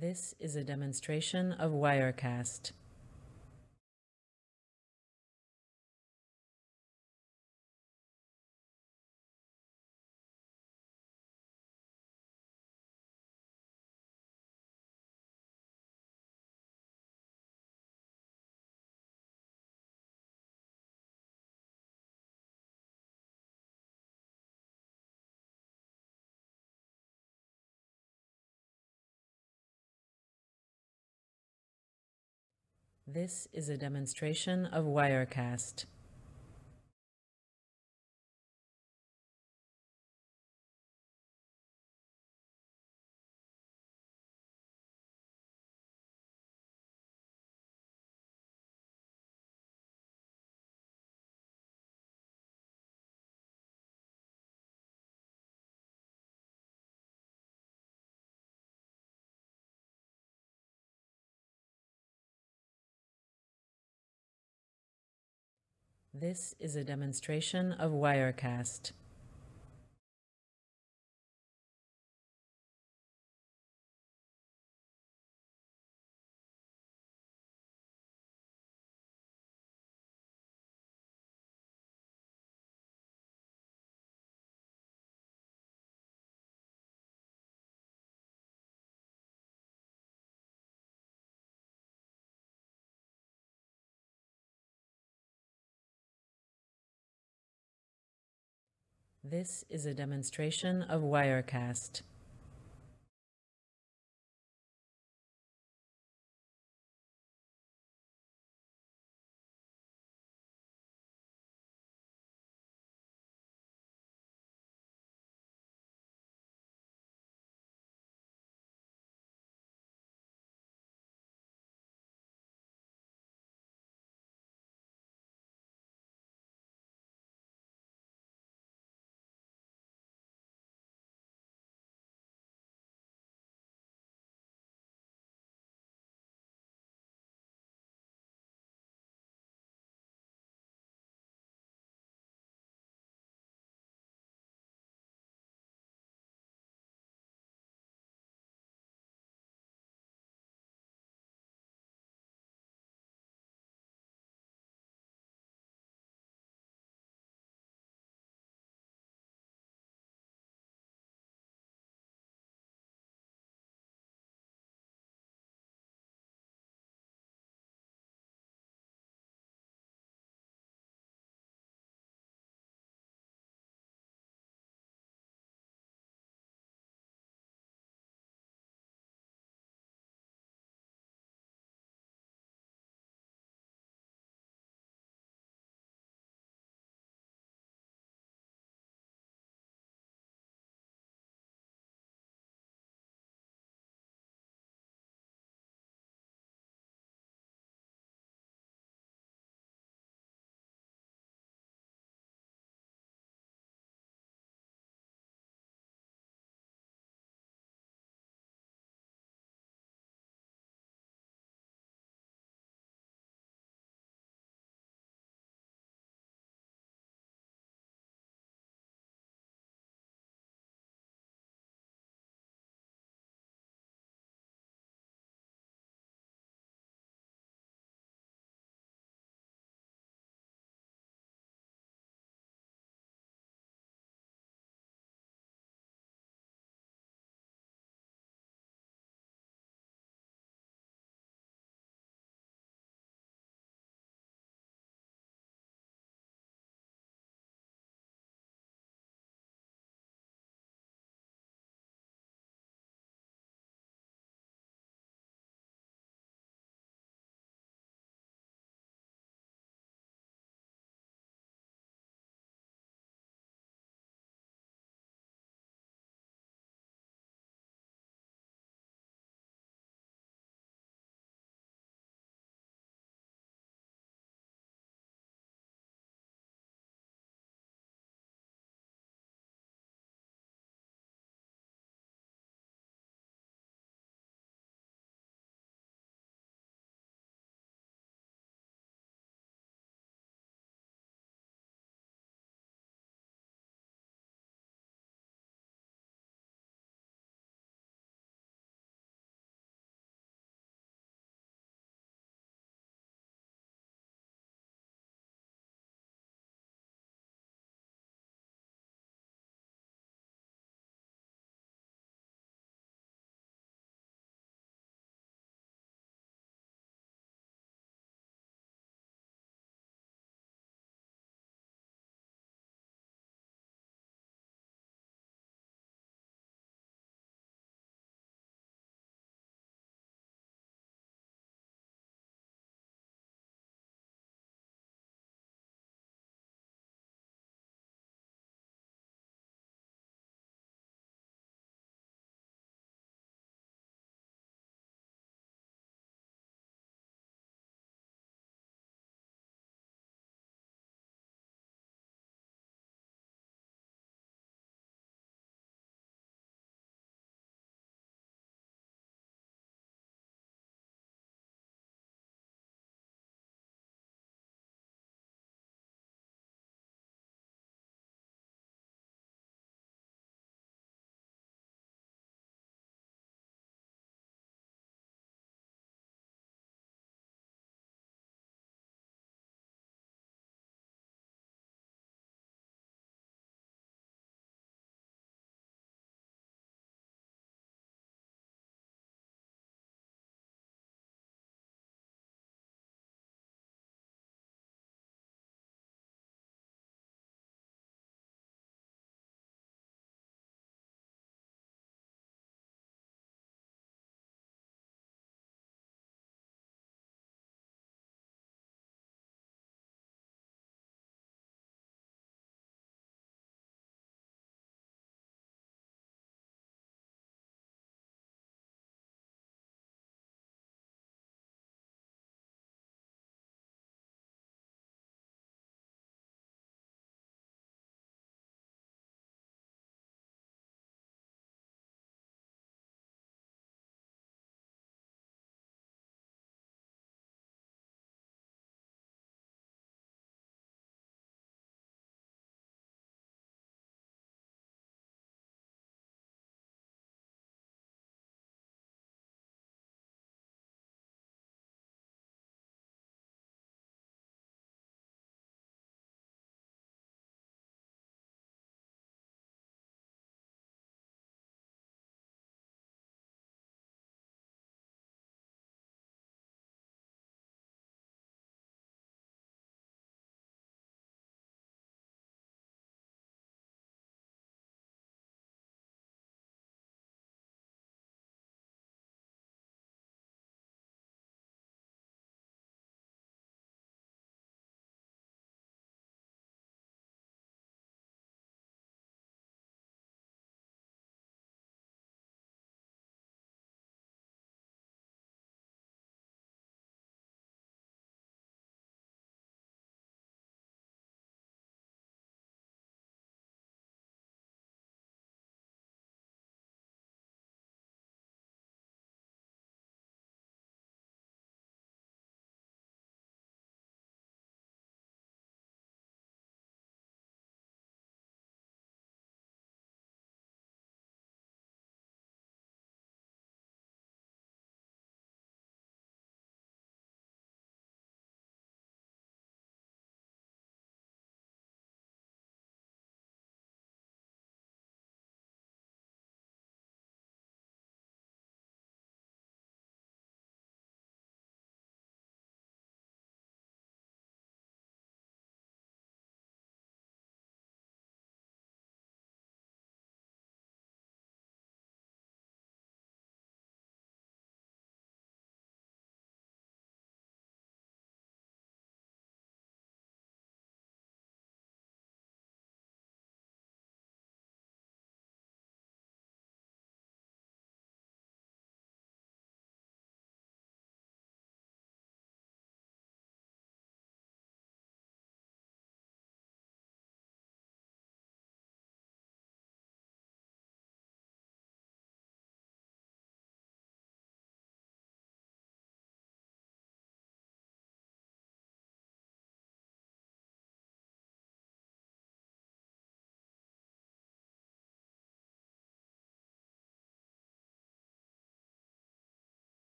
This is a demonstration of Wirecast. This is a demonstration of Wirecast. This is a demonstration of Wirecast. This is a demonstration of Wirecast.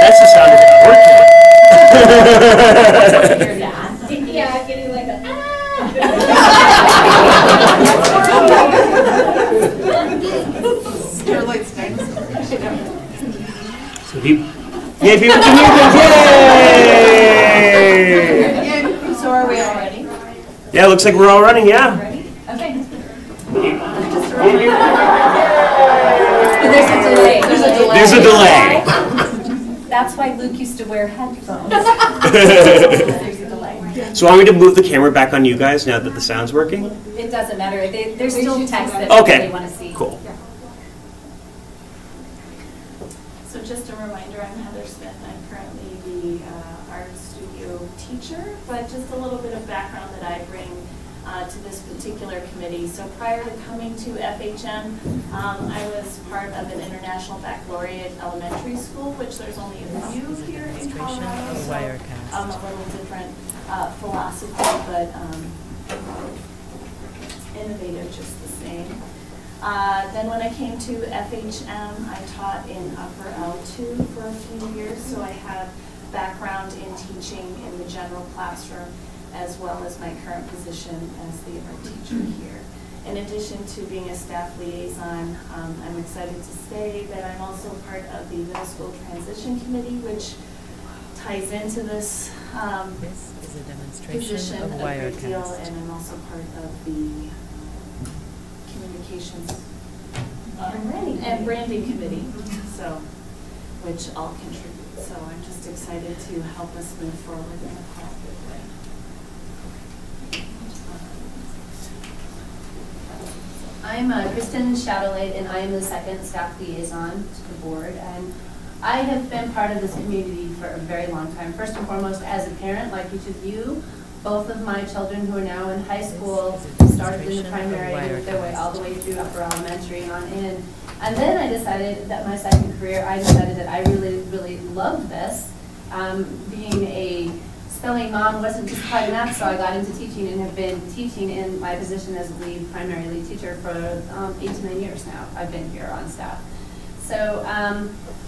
That's the sound of it working. Yeah, getting like a Starlight's dinosaur. So people can hear them. Yay! So are we all ready? Yeah, looks like we're all running, yeah. Ready? Okay. There's a delay. There's a delay. There's a delay. That's why Luke used to wear headphones. There's a delay. So want me to move the camera back on you guys now that the sound's working? It doesn't matter. There's still text that Okay. they want to see. Cool. So just a reminder, I'm Heather Smith. I'm currently the art studio teacher, but just a little bit of background that I bring to this particular committee. So prior to coming to FHM, I was part of an international baccalaureate elementary school, which there's only a few here in Colorado. So a little different philosophy, but innovative just the same. Then when I came to FHM, I taught in upper L2 for a few years, so I have background in teaching in the general classroom as well as my current position as the art teacher here. In addition to being a staff liaison, I'm excited to say that I'm also part of the middle school transition committee, which ties into this This is a demonstration position of a great deal, Wirecast. and I'm also part of the communications and branding committee, so which all contribute. So I'm just excited to help us move forward in a positive way. I'm Kristen Chatelaide, and I am the second staff liaison to the board. And I have been part of this community for a very long time. First and foremost, as a parent, like each of you, both of my children who are now in high school started in the primary and worked their way all the way through upper elementary and on in. And then I decided that my second career, I decided that I really, really loved this. Being a spelling mom wasn't just quite enough, so I got into teaching and have been teaching in my position as primary lead teacher for 8 to 9 years now. I've been here on staff. So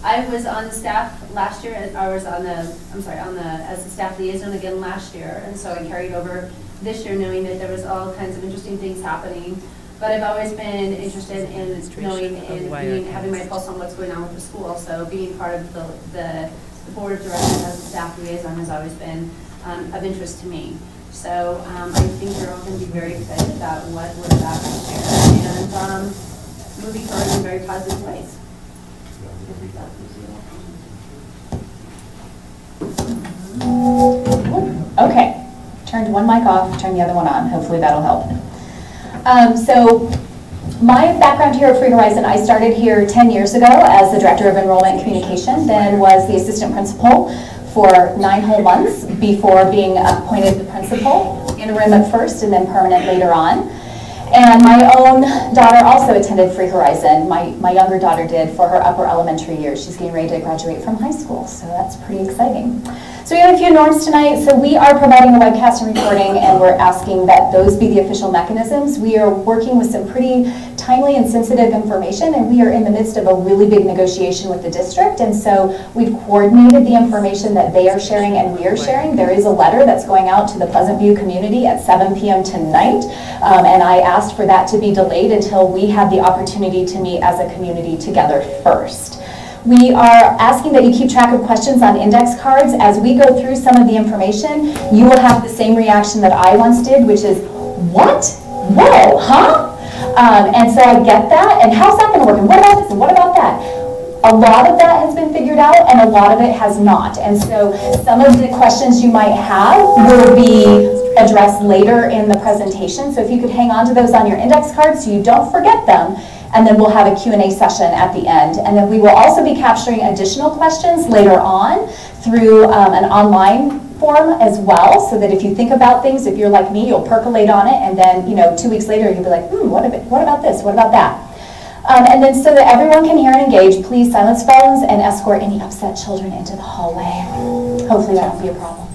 I was on the staff last year. I was on the, as a staff liaison again last year, and so I carried over this year knowing that there was all kinds of interesting things happening. But I've always been interested in knowing and having my pulse on what's going on with the school. So being part of the board of directors as a staff liaison has always been of interest to me. So I think you're all going to be very excited about what we're about to share and moving forward in very positive ways. Okay, turned one mic off, turn the other one on. Hopefully that'll help. So my background here at Free Horizon, I started here 10 years ago as the Director of Enrollment and Communication, then was the Assistant Principal for 9 whole months before being appointed the principal, interim at first and then permanent later on. And my own daughter also attended Free Horizon. My younger daughter did for her upper elementary years. She's getting ready to graduate from high school, so that's pretty exciting. So we have a few norms tonight. So we are providing a webcast and recording, and we're asking that those be the official mechanisms. We are working with some pretty timely and sensitive information, and we are in the midst of a really big negotiation with the district, and so we've coordinated the information that they are sharing and we are sharing. There is a letter that's going out to the Pleasant View community at 7 p.m. tonight, and I asked for that to be delayed until we have the opportunity to meet as a community together first. We are asking that you keep track of questions on index cards. As we go through some of the information, you will have the same reaction that I once did, which is, what? Whoa, huh? And so I get that, and how's that gonna work? And what about this, and what about that? A lot of that has been figured out, and a lot of it has not. And so some of the questions you might have will be addressed later in the presentation. So if you could hang on to those on your index cards so you don't forget them, and then we'll have a Q&A session at the end. And then we will also be capturing additional questions later on through an online form as well, so that if you think about things, if you're like me, you'll percolate on it, and then 2 weeks later you'll be like, what about this, what about that? And then so that everyone can hear and engage, please silence phones and escort any upset children into the hallway. Hopefully that won't be a problem.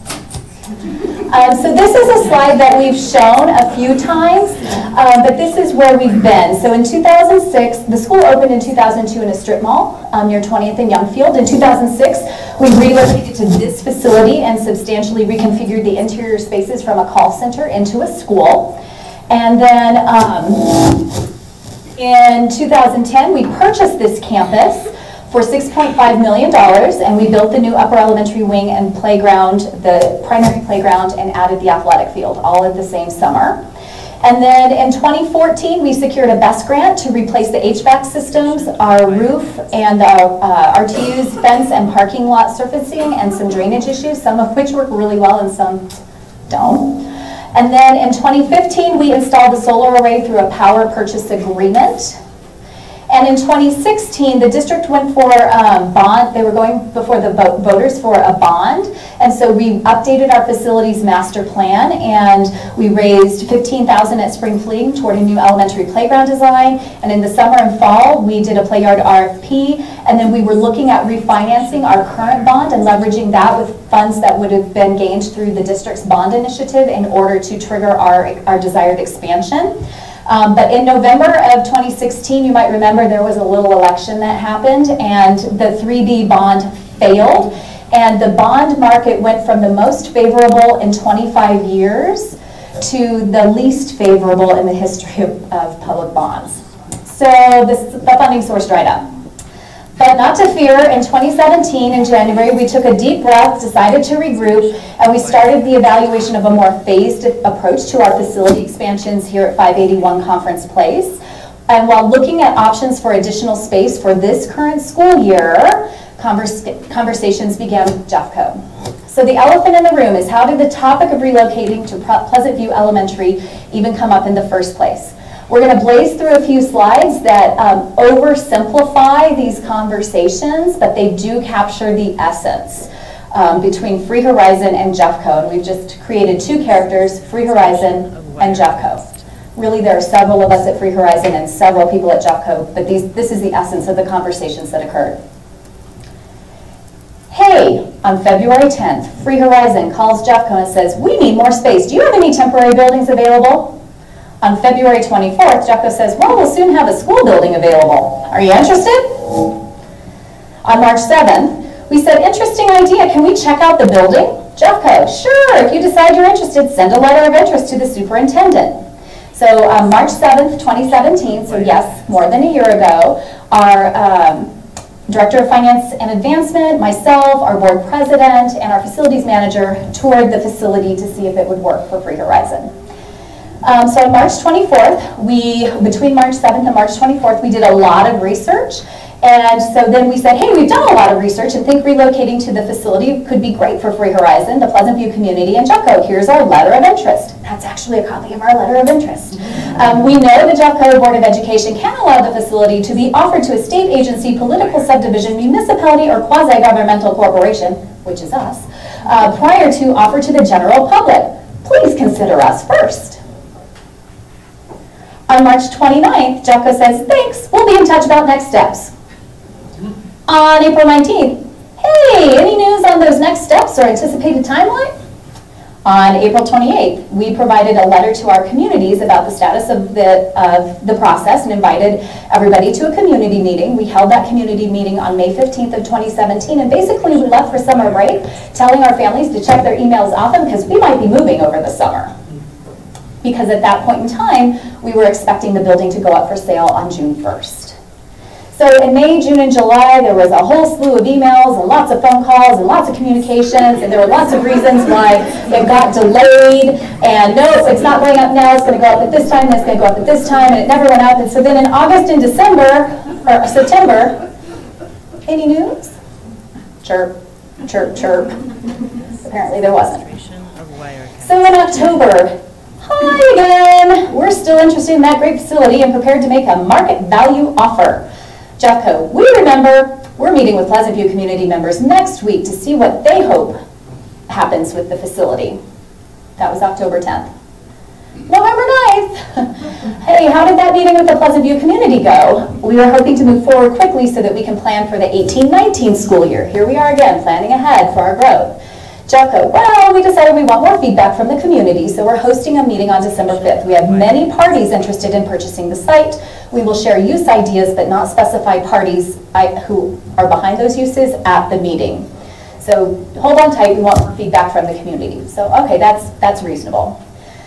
So this is a slide that we've shown a few times, but this is where we've been. So in 2006, the school opened in 2002 in a strip mall near 20th and Youngfield. In 2006, we relocated to this facility and substantially reconfigured the interior spaces from a call center into a school. And then in 2010, we purchased this campus for $6.5 million, and we built the new upper elementary wing and playground, the primary playground, and added the athletic field, all at the same summer. And then in 2014, we secured a BEST grant to replace the HVAC systems, our roof, and our RTU's fence and parking lot surfacing, and some drainage issues, some of which work really well and some don't. And then in 2015, we installed the solar array through a power purchase agreement. And in 2016, the district went for bond. They were going before the voters for a bond. And so we updated our facilities master plan, and we raised $15,000 at spring fling toward a new elementary playground design. And in the summer and fall, we did a play yard RFP. And then we were looking at refinancing our current bond and leveraging that with funds that would have been gained through the district's bond initiative in order to trigger our desired expansion. But in November of 2016, you might remember there was a little election that happened, and the 3B bond failed. And the bond market went from the most favorable in 25 years to the least favorable in the history of public bonds. So the funding source dried up. But not to fear, in 2017, in January, we took a deep breath, decided to regroup, and we started the evaluation of a more phased approach to our facility expansions here at 581 Conference Place. And while looking at options for additional space for this current school year, conversations began with Jeffco. So the elephant in the room is, how did the topic of relocating to Pleasant View Elementary even come up in the first place? We're going to blaze through a few slides that oversimplify these conversations, but they do capture the essence between Free Horizon and Jeffco. And we've just created two characters, Free Horizon and Jeffco. Really, there are several of us at Free Horizon and several people at Jeffco, but this is the essence of the conversations that occurred. Hey, on February 10th, Free Horizon calls Jeffco and says, we need more space. Do you have any temporary buildings available? On February 24th, Jeffco says, well, we'll soon have a school building available. Are you interested? On March 7th, we said, interesting idea. Can we check out the building? Jeffco, sure. If you decide you're interested, send a letter of interest to the superintendent. So on March 7th, 2017, so yes, more than a year ago, our Director of Finance and Advancement, myself, our board president, and our facilities manager toured the facility to see if it would work for Free Horizon. So on March 24th, between March 7th and March 24th, we did a lot of research. And so then we said, hey, we've done a lot of research and think relocating to the facility could be great for Free Horizon, the Pleasant View community, and Jeffco. Here's our letter of interest. That's actually a copy of our letter of interest. We know the Jeffco Board of Education can allow the facility to be offered to a state agency, political subdivision, municipality, or quasi-governmental corporation, which is us, prior to offer to the general public. Please consider us first. On March 29th, Jeffco says, thanks, we'll be in touch about next steps. On April 19th, hey, any news on those next steps or anticipated timeline? On April 28th, we provided a letter to our communities about the status of the process and invited everybody to a community meeting. We held that community meeting on May 15th of 2017, and basically we left for summer break, telling our families to check their emails often because we might be moving over the summer. Because at that point in time, we were expecting the building to go up for sale on June 1st. So in May, June, and July, there was a whole slew of emails and lots of phone calls and lots of communications, and there were lots of reasons why it got delayed, and no, it's not going up now, it's going to go up at this time, it's going to go up at this time, and it never went up. And so then in August and September, any news? Chirp, chirp, chirp. Apparently there wasn't. So in October, hi again. We're still interested in that great facility and prepared to make a market value offer. Jeffco, we remember we're meeting with Pleasant View community members next week to see what they hope happens with the facility. That was October 10th. November 9th. Hey, how did that meeting with the Pleasant View community go? We were hoping to move forward quickly so that we can plan for the 18-19 school year. Here we are again, planning ahead for our growth. Jeffco, well, we decided we want more feedback from the community, so we're hosting a meeting on December 5th. We have many parties interested in purchasing the site. We will share use ideas, but not specify parties who are behind those uses at the meeting. So hold on tight, we want more feedback from the community. So, okay, that's reasonable.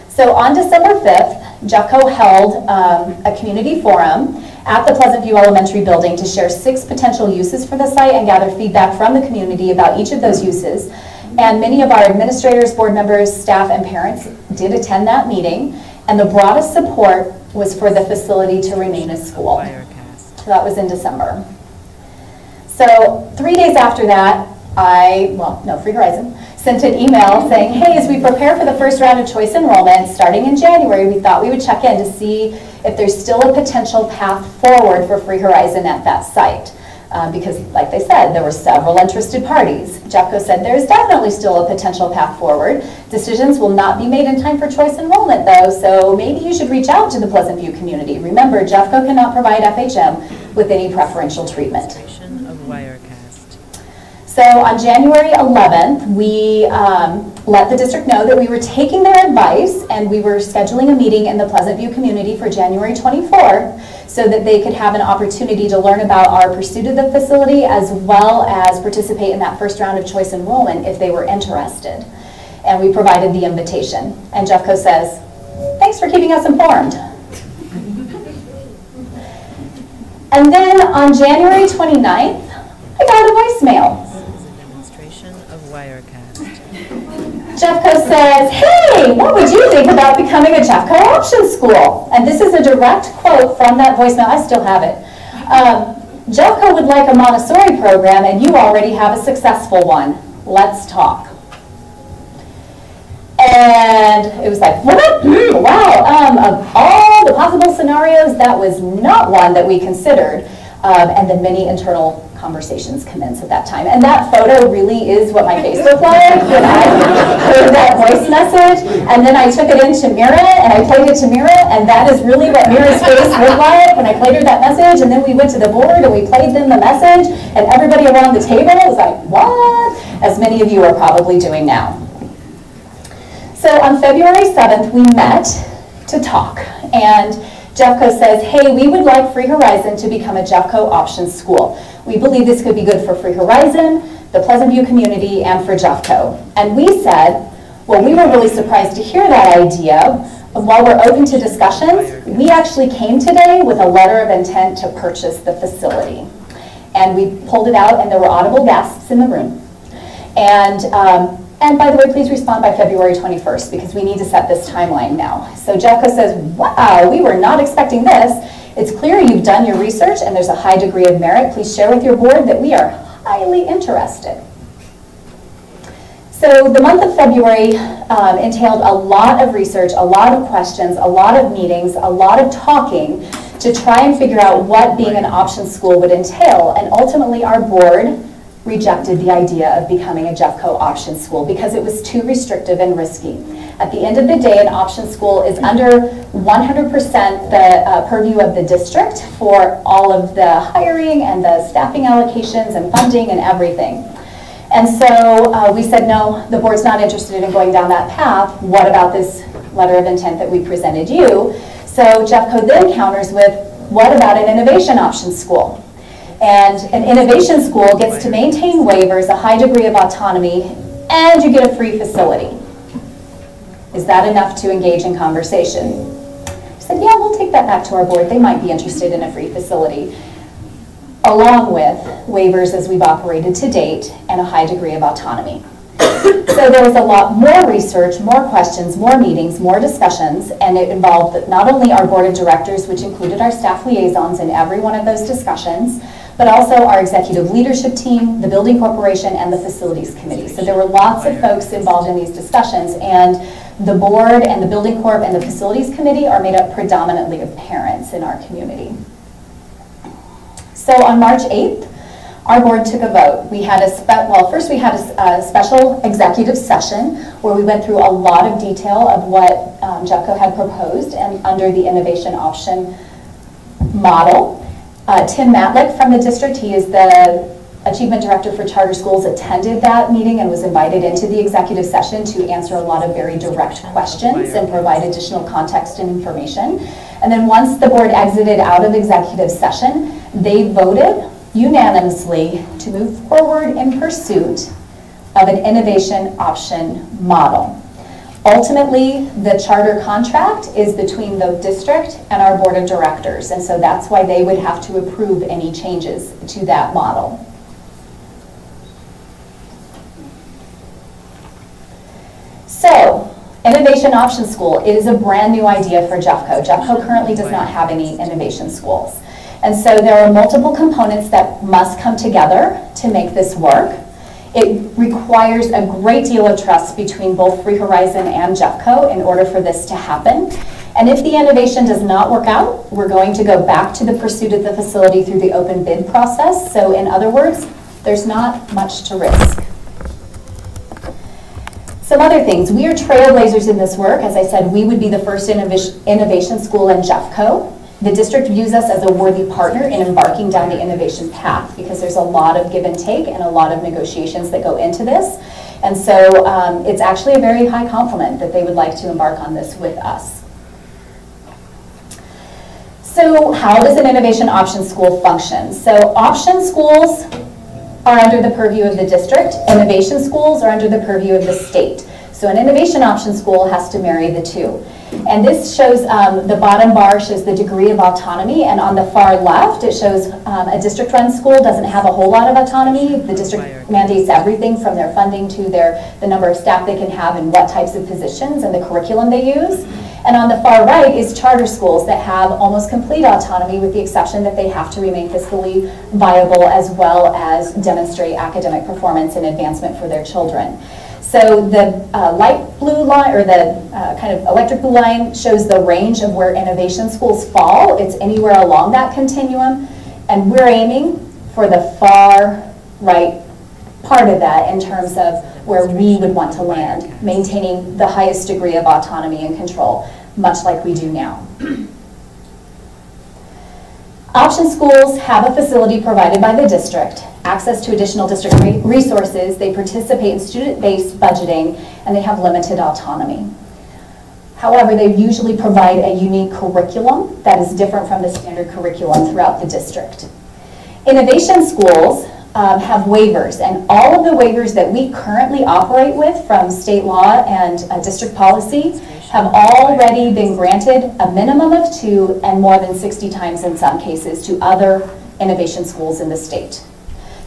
So on December 5th, Jeffco held a community forum at the Pleasant View Elementary building to share 6 potential uses for the site and gather feedback from the community about each of those uses. And many of our administrators, board members, staff, and parents did attend that meeting. And the broadest support was for the facility to remain a school. So that was in December. So 3 days after that, Free Horizon sent an email saying, hey, as we prepare for the first round of choice enrollment starting in January, we thought we would check in to see if there's still a potential path forward for Free Horizon at that site. Because, like they said, there were several interested parties. Jeffco said there's definitely still a potential path forward. Decisions will not be made in time for choice enrollment, though, so maybe you should reach out to the Pleasant View community. Remember, Jeffco cannot provide FHM with any preferential treatment. So on January 11th, we let the district know that we were taking their advice and we were scheduling a meeting in the Pleasant View community for January 24th so that they could have an opportunity to learn about our pursuit of the facility as well as participate in that first round of choice enrollment if they were interested. And we provided the invitation. And Jeffco says, thanks for keeping us informed. And then on January 29th, I got a voicemail. Jeffco says, hey, what would you think about becoming a Jeffco option school? And this is a direct quote from that voicemail. I still have it. Jeffco would like a Montessori program and you already have a successful one. Let's talk. And it was like, what? Wow, of all the possible scenarios, that was not one that we considered. And then many internal conversations commenced at that time. And that photo really is what my face looked like when I heard that voice message. And then I took it into Mira and I played it to Mira, and that is really what Mira's face looked like when I played her that message. And then we went to the board and we played them the message, and everybody around the table was like, what? As many of you are probably doing now. So on February 7th, we met to talk. And Jeffco says, hey, we would like Free Horizon to become a Jeffco option school. We believe this could be good for Free Horizon, the Pleasant View community, and for Jeffco. And we said, well, we were really surprised to hear that idea. While we're open to discussions, we actually came today with a letter of intent to purchase the facility. And we pulled it out, and there were audible gasps in the room. And by the way, please respond by February 21st because we need to set this timeline now. So Jeffco says, wow, we were not expecting this. It's clear you've done your research and there's a high degree of merit. Please share with your board that we are highly interested. So the month of February entailed a lot of research, a lot of questions, a lot of meetings, a lot of talking to try and figure out what being an option school would entail. And ultimately our board rejected the idea of becoming a Jeffco option school because it was too restrictive and risky. At the end of the day, an option school is under 100% the purview of the district for all of the hiring and the staffing allocations and funding and everything. And so we said, no, the board's not interested in going down that path. What about this letter of intent that we presented you? So Jeffco then counters with, what about an innovation option school? And an innovation school gets to maintain waivers, a high degree of autonomy, and you get a free facility. Is that enough to engage in conversation? I said, yeah, we'll take that back to our board. They might be interested in a free facility, along with waivers as we've operated to date and a high degree of autonomy. So there was a lot more research, more questions, more meetings, more discussions, and it involved not only our board of directors, which included our staff liaisons in every one of those discussions, but also our executive leadership team, the building corporation, and the facilities committee. So there were lots of folks involved in these discussions, and the board and the building corp and the facilities committee are made up predominantly of parents in our community. So on March 8th, our board took a vote. We had first we had a special executive session where we went through a lot of detail of what Jeffco had proposed and under the innovation option model. Tim Matlick from the district, he is the Achievement Director for Charter Schools attended that meeting and was invited into the executive session to answer a lot of very direct questions and provide additional context and information. And then once the board exited out of executive session, they voted unanimously to move forward in pursuit of an innovation option model. Ultimately, the charter contract is between the district and our board of directors, and so that's why they would have to approve any changes to that model. So, Innovation Option School is a brand new idea for Jeffco. Jeffco currently does not have any innovation schools. And so there are multiple components that must come together to make this work. It requires a great deal of trust between both Free Horizon and Jeffco in order for this to happen. And if the innovation does not work out, we're going to go back to the pursuit of the facility through the open bid process. So in other words, there's not much to risk. Some other things. We are trailblazers in this work. As I said, we would be the first innovation school in Jeffco. The district views us as a worthy partner in embarking down the innovation path because there's a lot of give and take and a lot of negotiations that go into this. And so it's actually a very high compliment that they would like to embark on this with us. So how does an innovation option school function? So option schools are under the purview of the district. Innovation schools are under the purview of the state. So an innovation option school has to marry the two. And this shows, the bottom bar shows the degree of autonomy, and on the far left it shows a district-run school doesn't have a whole lot of autonomy. The district mandates everything from their funding to the number of staff they can have and what types of positions and the curriculum they use. And on the far right is charter schools that have almost complete autonomy with the exception that they have to remain fiscally viable as well as demonstrate academic performance and advancement for their children. So the light blue line, or the kind of electric blue line, shows the range of where innovation schools fall. It's anywhere along that continuum, and we're aiming for the far right part of that in terms of where we would want to land, maintaining the highest degree of autonomy and control, much like we do now. Option schools have a facility provided by the district, access to additional district resources, they participate in student-based budgeting, and they have limited autonomy. However, they usually provide a unique curriculum that is different from the standard curriculum throughout the district. Innovation schools have waivers, and all of the waivers that we currently operate with from state law and district policy have already been granted a minimum of 2 and more than 60 times in some cases to other innovation schools in the state.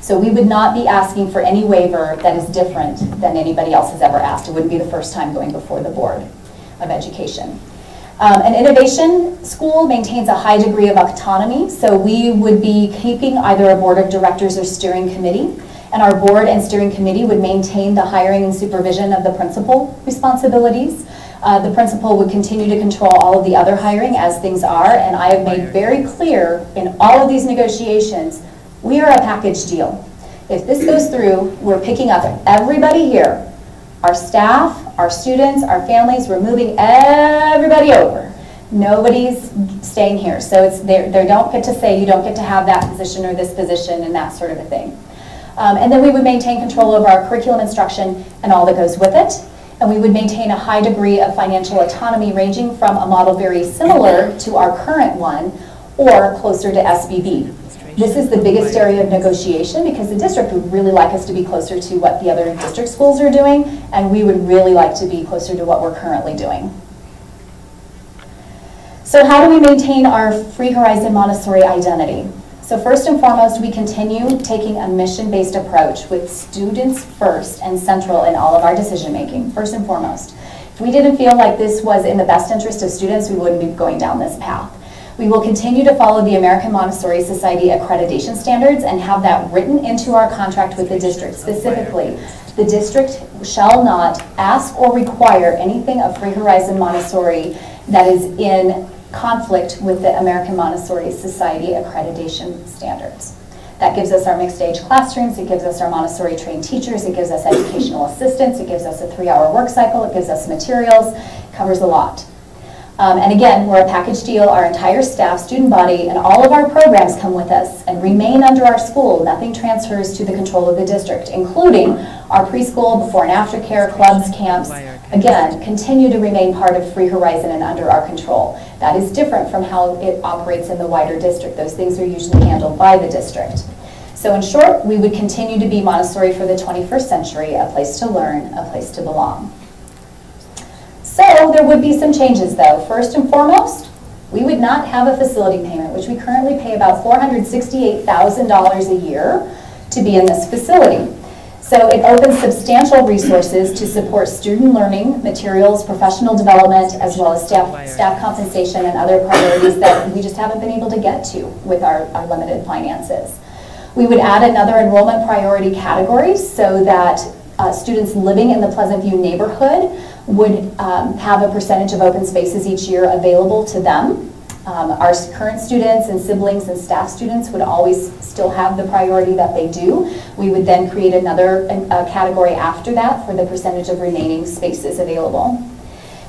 So we would not be asking for any waiver that is different than anybody else has ever asked. It wouldn't be the first time going before the Board of Education. An innovation school maintains a high degree of autonomy, so we would be keeping either a board of directors or steering committee, and our board and steering committee would maintain the hiring and supervision of the principal responsibilities. The principal would continue to control all of the other hiring as things are, and I have made very clear in all of these negotiations, we are a package deal. If this goes through, we're picking up everybody here, our staff, our students, our families, we're moving everybody over. Nobody's staying here. So it's they don't get to say you don't get to have that position or this position and that sort of a thing. And then we would maintain control over our curriculum instruction and all that goes with it. And we would maintain a high degree of financial autonomy ranging from a model very similar to our current one or closer to SBB. This is the biggest area of negotiation because the district would really like us to be closer to what the other district schools are doing, and we would really like to be closer to what we're currently doing. So how do we maintain our Free Horizon Montessori identity? So first and foremost, we continue taking a mission-based approach with students first and central in all of our decision-making, first and foremost. If we didn't feel like this was in the best interest of students, we wouldn't be going down this path. We will continue to follow the American Montessori Society accreditation standards and have that written into our contract with the district. Specifically, the district shall not ask or require anything of Free Horizon Montessori that is in conflict with the American Montessori Society accreditation standards. That gives us our mixed age classrooms, it gives us our Montessori trained teachers, it gives us educational assistants, it gives us a 3-hour work cycle, it gives us materials, it covers a lot. And again, we're a package deal. Our entire staff, student body, and all of our programs come with us and remain under our school. Nothing transfers to the control of the district, including our preschool, before and after care, clubs, camps. Again, continue to remain part of Free Horizon and under our control. That is different from how it operates in the wider district. Those things are usually handled by the district. So in short, we would continue to be Montessori for the 21st century, a place to learn, a place to belong. So there would be some changes though. First and foremost, we would not have a facility payment, which we currently pay about $468,000 a year to be in this facility. So it opens substantial resources to support student learning, materials, professional development, as well as staff compensation and other priorities that we just haven't been able to get to with our limited finances. We would add another enrollment priority category so that students living in the Pleasant View neighborhood would have a percentage of open spaces each year available to them. Our current students and siblings and staff students would always still have the priority that they do. We would then create another category after that for the percentage of remaining spaces available.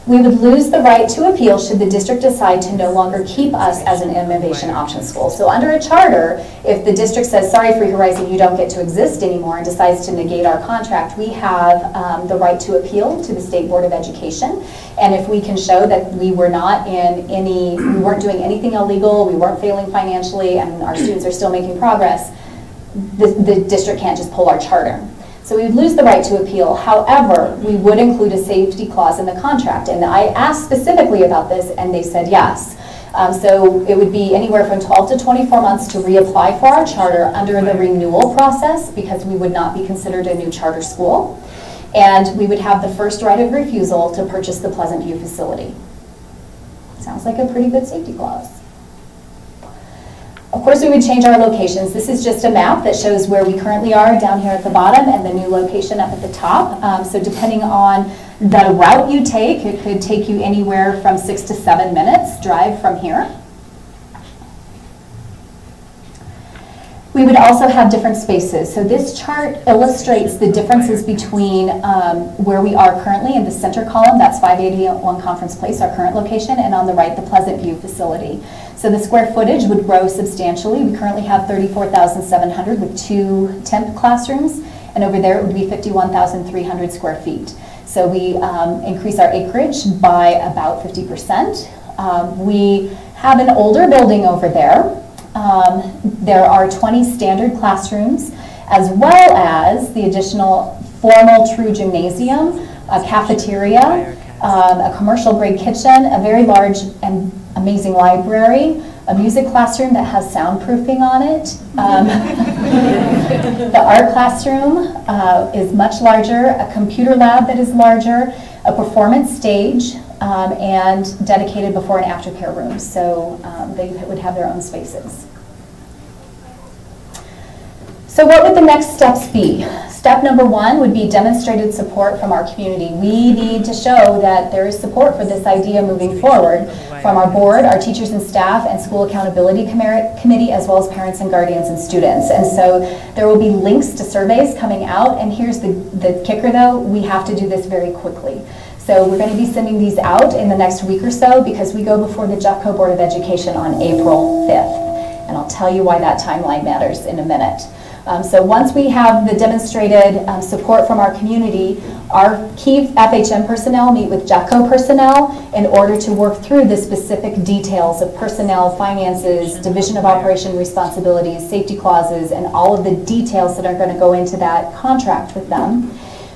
We would lose the right to appeal should the district decide to no longer keep us as an innovation option school. So under a charter, if the district says, sorry, Free Horizon, you don't get to exist anymore, and decides to negate our contract, we have the right to appeal to the State Board of Education. And if we can show that we were not in any, we weren't doing anything illegal, we weren't failing financially, and our students are still making progress, the district can't just pull our charter. So we would lose the right to appeal. However, we would include a safety clause in the contract. And I asked specifically about this, and they said yes. So it would be anywhere from 12 to 24 months to reapply for our charter under the renewal process, because we would not be considered a new charter school. And we would have the first right of refusal to purchase the Pleasant View facility. Sounds like a pretty good safety clause. Of course, we would change our locations. This is just a map that shows where we currently are down here at the bottom and the new location up at the top. So depending on the route you take, it could take you anywhere from 6 to 7 minutes drive from here. We would also have different spaces. So this chart illustrates the differences between where we are currently in the center column, that's 581 Conference Place, our current location, and on the right, the Pleasant View facility. So the square footage would grow substantially. We currently have 34,700 with 2 temp classrooms, and over there it would be 51,300 square feet. So we increase our acreage by about 50%. We have an older building over there. There are 20 standard classrooms, as well as the additional formal true gymnasium, a cafeteria, a commercial grade kitchen, a very large and amazing library, a music classroom that has soundproofing on it. The art classroom is much larger, a computer lab that is larger, a performance stage, and dedicated before and after care rooms. So they would have their own spaces. So what would the next steps be? Step number 1 would be demonstrated support from our community. We need to show that there is support for this idea moving forward from our board, our teachers and staff, and school accountability committee, as well as parents and guardians and students. And so there will be links to surveys coming out, and here's the kicker though, we have to do this very quickly. So we're going to be sending these out in the next week or so, because we go before the Jeffco Board of Education on April 5th. And I'll tell you why that timeline matters in a minute. So once we have the demonstrated support from our community, our key FHM personnel meet with Jeffco personnel in order to work through the specific details of personnel, finances, division of operation responsibilities, safety clauses, and all of the details that are going to go into that contract with them.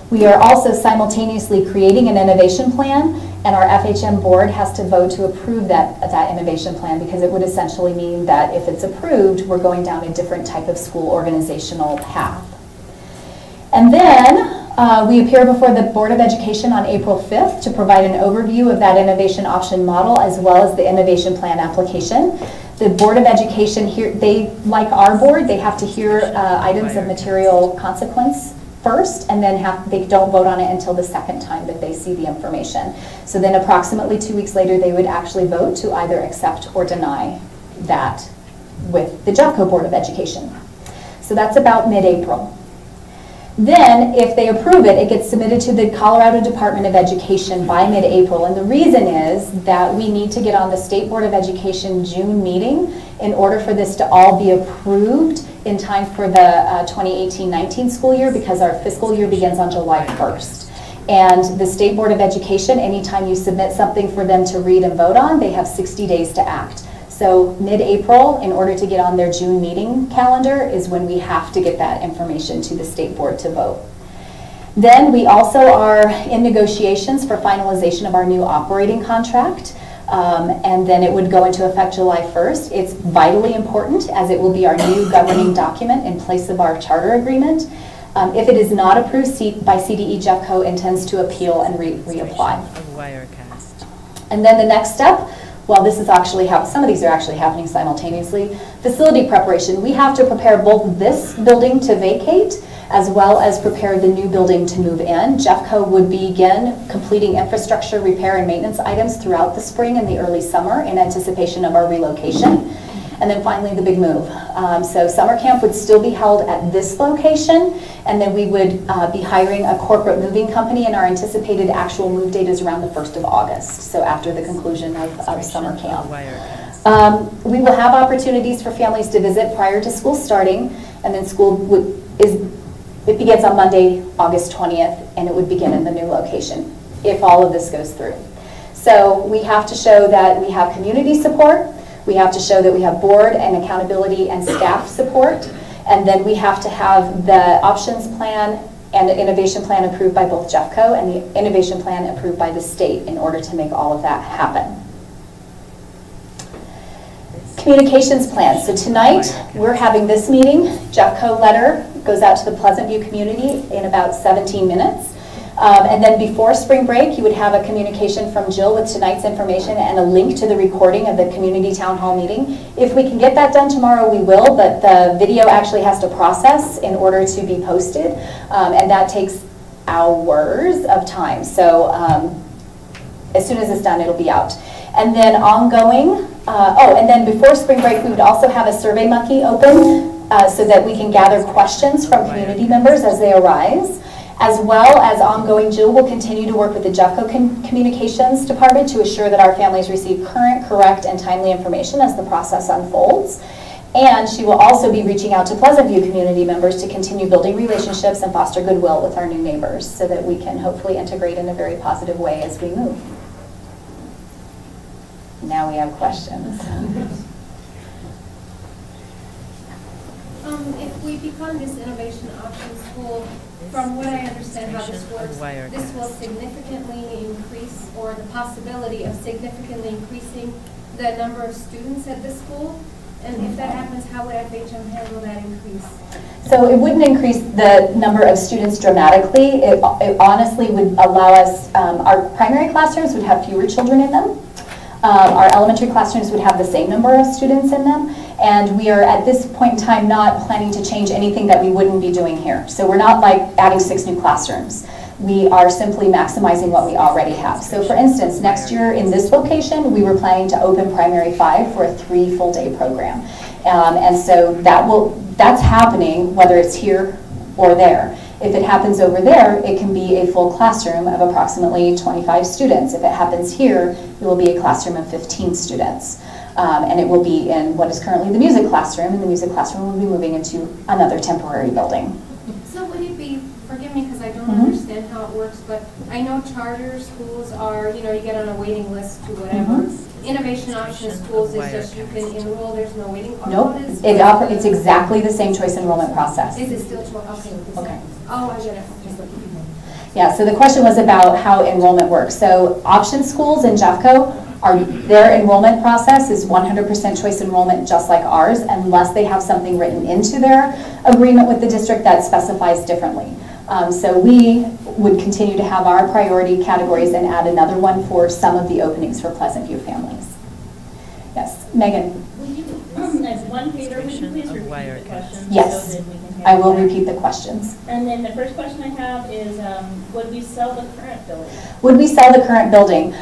We are also simultaneously creating an innovation plan, and our FHM board has to vote to approve that innovation plan, because it would essentially mean that if it's approved, we're going down a different type of school organizational path. And then we appear before the Board of Education on April 5th to provide an overview of that innovation option model, as well as the innovation plan application. The Board of Education, like our board, they have to hear items of material consequence first, and then they don't vote on it until the second time that they see the information. So then approximately 2 weeks later, they would actually vote to either accept or deny that with the Jeffco Board of Education. So that's about mid-April. Then, if they approve it, it gets submitted to the Colorado Department of Education by mid-April. And the reason is that we need to get on the State Board of Education June meeting in order for this to all be approved in time for the 2018-19 school year, because our fiscal year begins on July 1st. And the State Board of Education, anytime you submit something for them to read and vote on, they have 60 days to act. So mid-April, in order to get on their June meeting calendar, is when we have to get that information to the State Board to vote. Then we also are in negotiations for finalization of our new operating contract. And then it would go into effect July 1st. It's vitally important, as it will be our new governing document in place of our charter agreement. If it is not approved by CDE, Jeffco intends to appeal and reapply. And then the next step, well, this is actually some of these are actually happening simultaneously. Facility preparation. We have to prepare both this building to vacate as well as prepare the new building to move in. Jeffco would begin completing infrastructure repair and maintenance items throughout the spring and the early summer in anticipation of our relocation. And then finally, the big move. So summer camp would still be held at this location, and then we would be hiring a corporate moving company, and our anticipated actual move date is around the 1st of August, so after the conclusion of summer camp. We will have opportunities for families to visit prior to school starting, and then school it begins on Monday, August 20th, and it would begin in the new location, if all of this goes through. So we have to show that we have community support, we have to show that we have board and accountability and staff support, and then we have to have the options plan and the innovation plan approved by both Jeffco and the innovation plan approved by the state in order to make all of that happen. Communications plan. So tonight we're having this meeting. Jeffco letter goes out to the Pleasant View community in about 17 minutes. And then before spring break, you would have a communication from Jill with tonight's information and a link to the recording of the community town hall meeting. If we can get that done tomorrow, we will, but the video actually has to process in order to be posted, and that takes hours of time. So as soon as it's done, it'll be out. And then ongoing, and then before spring break, we would also have a Survey Monkey open so that we can gather questions from community members as they arise. As well as ongoing, Jill will continue to work with the Jeffco Communications Department to assure that our families receive current, correct, and timely information as the process unfolds. And she will also be reaching out to Pleasant View community members to continue building relationships and foster goodwill with our new neighbors so that we can hopefully integrate in a very positive way as we move. Now we have questions. If we become this innovation option school, from what I understand how this works, this will significantly increase, or the possibility of significantly increasing the number of students at the school. And if that happens, how would FHM handle that increase? So it wouldn't increase the number of students dramatically. It honestly would allow us, our primary classrooms would have fewer children in them. Our elementary classrooms would have the same number of students in them, and we are at this point in time not planning to change anything that we wouldn't be doing here. So we're not like adding 6 new classrooms. We are simply maximizing what we already have. So for instance, next year in this location, we were planning to open Primary 5 for a 3 full-day program. And so that's happening whether it's here or there. If it happens over there, it can be a full classroom of approximately 25 students. If it happens here, it will be a classroom of 15 students. And it will be in what is currently the music classroom, and the music classroom will be moving into another temporary building. So would it be, forgive me because I don't understand how it works, but I know charter schools are, you get on a waiting list to whatever. Innovation option schools is just you can enroll, there's no waiting. Nope, it's exactly the same choice enrollment process. Is it still choice? Okay. Oh, I get it. Yeah, so the question was about how enrollment works. So option schools in Jeffco, their enrollment process is 100% choice enrollment just like ours, unless they have something written into their agreement with the district that specifies differently. So we would continue to have our priority categories and add another one for some of the openings for Pleasant View families. Yes, Megan. As one favor, would you please repeat the questions? Yes, so that we can hear I will that? repeat the questions. And then the first question I have is, would we sell the current building? Would we sell the current building?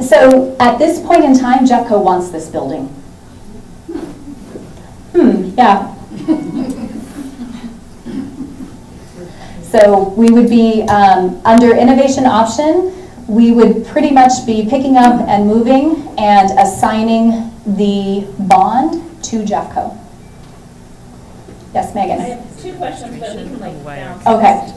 So at this point in time, Jeffco wants this building. Yeah. So we would be, under innovation option, we would pretty much be picking up and moving and assigning the bond to Jeffco. Yes, Megan? I have two questions, but we can like bounce. Okay.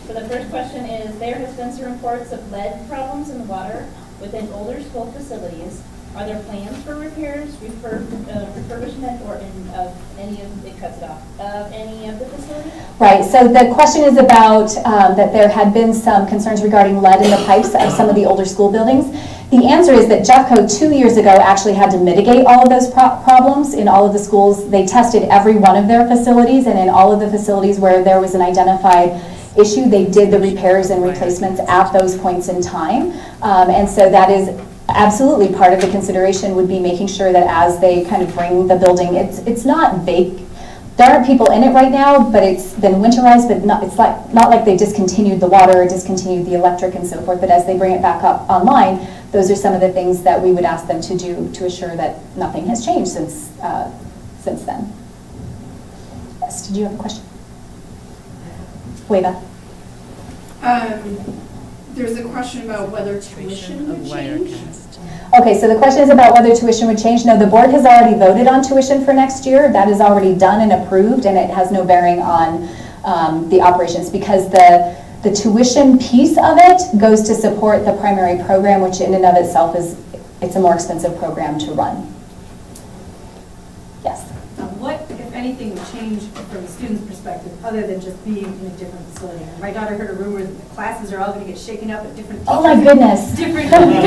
So the first question is, there has been some reports of lead problems in the water within older school facilities. Are there plans for repairs, refurbishment, or of any of, it cuts it off, of any of the facilities? Right, so the question is about that there had been some concerns regarding lead in the pipes of some of the older school buildings. The answer is that Jeffco 2 years ago actually had to mitigate all of those problems in all of the schools. They tested every one of their facilities, and in all of the facilities where there was an identified issue, they did the repairs and replacements at those points in time. And so that is absolutely part of the consideration, would be making sure that as they kind of bring the building, it's not vague. There aren't people in it right now, but it's been winterized, but it's not like they discontinued the water or discontinued the electric and so forth, but as they bring it back up online, those are some of the things that we would ask them to do to assure that nothing has changed since then. Yes, did you have a question? Weva? There's a question about whether tuition would change. Okay, so the question is about whether tuition would change. No, the board has already voted on tuition for next year. That is already done and approved, and it has no bearing on the operations, because the tuition piece of it goes to support the primary program, which in and of itself it's a more expensive program to run. Yes? What, if anything, would change from a student's perspective other than just being in a different facility? My daughter heard a rumor that the classes are all going to get shaken up at different teachers. Oh my goodness. Different classes.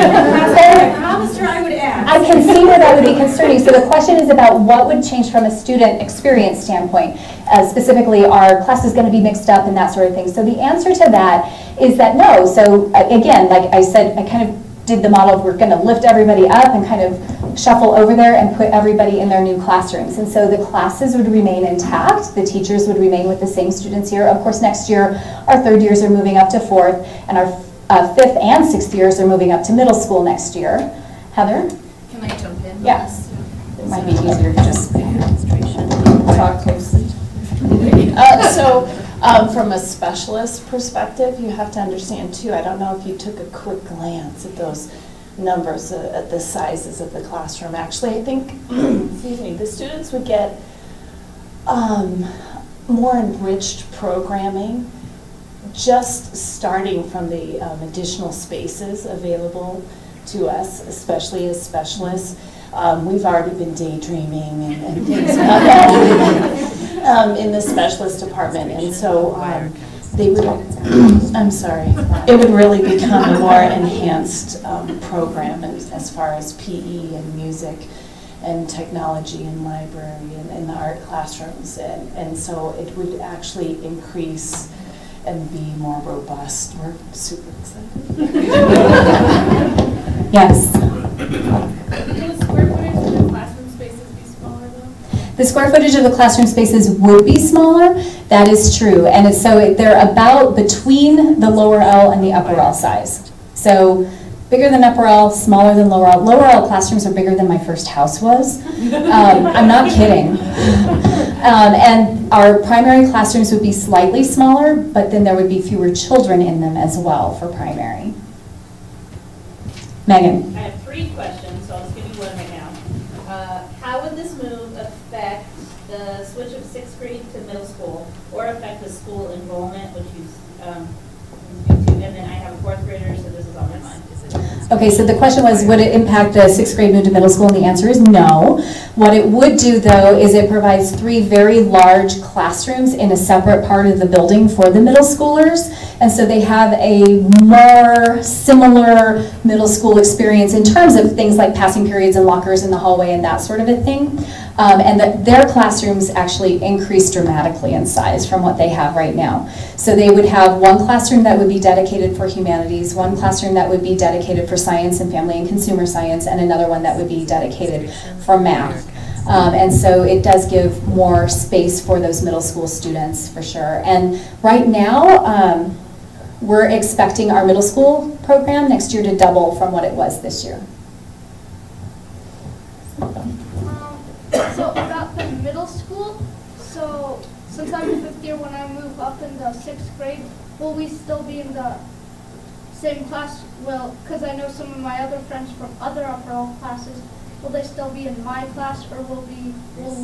I promised her I would ask. I can see where that would be concerning. So the question is about what would change from a student experience standpoint. Specifically, are classes going to be mixed up and that sort of thing? So the answer to that is that no. So again, like I said, I kind of did the model of we're going to lift everybody up and kind of shuffle over there and put everybody in their new classrooms. And so the classes would remain intact. The teachers would remain with the same students here. Of course, next year, our third years are moving up to fourth, and our fifth and sixth years are moving up to middle school next year. Heather? Can I jump in? Yes. It might be easier to just talk closely. From a specialist perspective, you have to understand too, I don't know if you took a quick glance at those numbers, at the sizes of the classroom. Actually, I think, excuse me, the students would get more enriched programming, just starting from the additional spaces available to us, especially as specialists. We've already been daydreaming and things about that in the specialist department, and so they would, I'm sorry, it would really become a more enhanced program as far as PE and music and technology and library and the art classrooms, and so it would actually increase and be more robust. We're super excited. Yes. The square footage of the classroom spaces would be smaller. That is true. And so they're about between the lower L and the upper L size. So bigger than upper L, smaller than lower L. Lower L classrooms are bigger than my first house was. I'm not kidding. And our primary classrooms would be slightly smaller, but then there would be fewer children in them as well for primary. Megan. I have 3 questions, so I'll just give you one right now. How would this move affect the switch of 6th grade to middle school, or affect the school enrollment, which you speak to? And then I have a 4th grader, so this is on my mind. Okay, so the question was, would it impact the 6th grade move to middle school? And the answer is no. What it would do, though, is it provides 3 very large classrooms in a separate part of the building for the middle schoolers. And so they have a more similar middle school experience in terms of things like passing periods and lockers in the hallway and that sort of a thing. And their classrooms actually increase dramatically in size from what they have right now. So they would have one classroom that would be dedicated for humanities, one classroom that would be dedicated for science and family and consumer science, and another one that would be dedicated for math. And so it does give more space for those middle school students for sure. And right now, we're expecting our middle school program next year to double from what it was this year. So about the middle school, so since I'm in 5th year, when I move up in the 6th grade, will we still be in the same class? Well, because I know some of my other friends from other upper L classes, will they still be in my class, or will we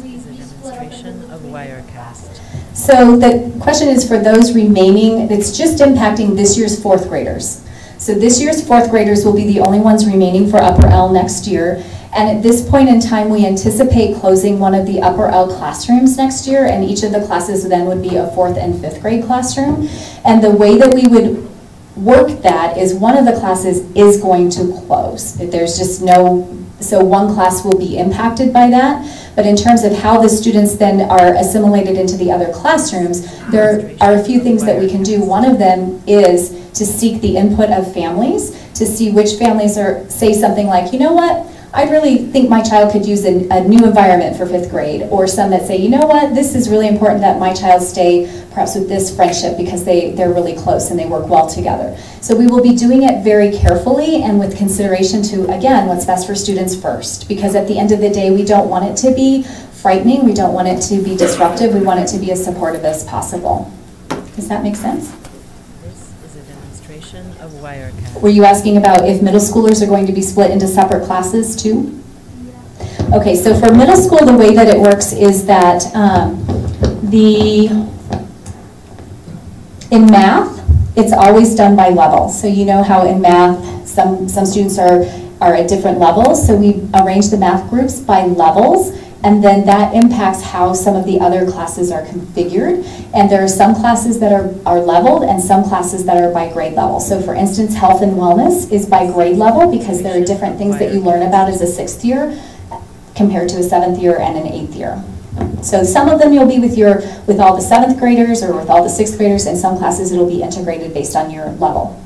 be split up into Demonstration of between? Wirecast. So the question is for those remaining, it's just impacting this year's 4th graders. So this year's 4th graders will be the only ones remaining for upper L next year. And at this point in time, we anticipate closing one of the upper L classrooms next year, and each of the classes then would be a 4th and 5th grade classroom. And the way that we would work that is one of the classes is going to close. There's just no, so one class will be impacted by that. But in terms of how the students then are assimilated into the other classrooms, there are a few things that we can do. One of them is to seek the input of families, to see which families say something like, you know what, I really think my child could use a new environment for 5th grade, or some that say, you know what, this is really important that my child stay perhaps with this friendship because they're really close and they work well together. So we will be doing it very carefully and with consideration to, again, what's best for students first, because at the end of the day, we don't want it to be frightening, we don't want it to be disruptive, we want it to be as supportive as possible. Does that make sense? This is a demonstration of Wirecast. Were you asking about if middle schoolers are going to be split into separate classes too? Okay, so for middle school, the way that it works is that in math, it's always done by level. So you know how in math, some students are at different levels, so we arrange the math groups by levels, and then that impacts how some of the other classes are configured. And there are some classes that are leveled and some classes that are by grade level. So for instance, health and wellness is by grade level because there are different things that you learn about as a 6th year compared to a 7th year and an 8th year. So some of them you'll be with all the 7th graders or with all the 6th graders, and some classes it'll be integrated based on your level.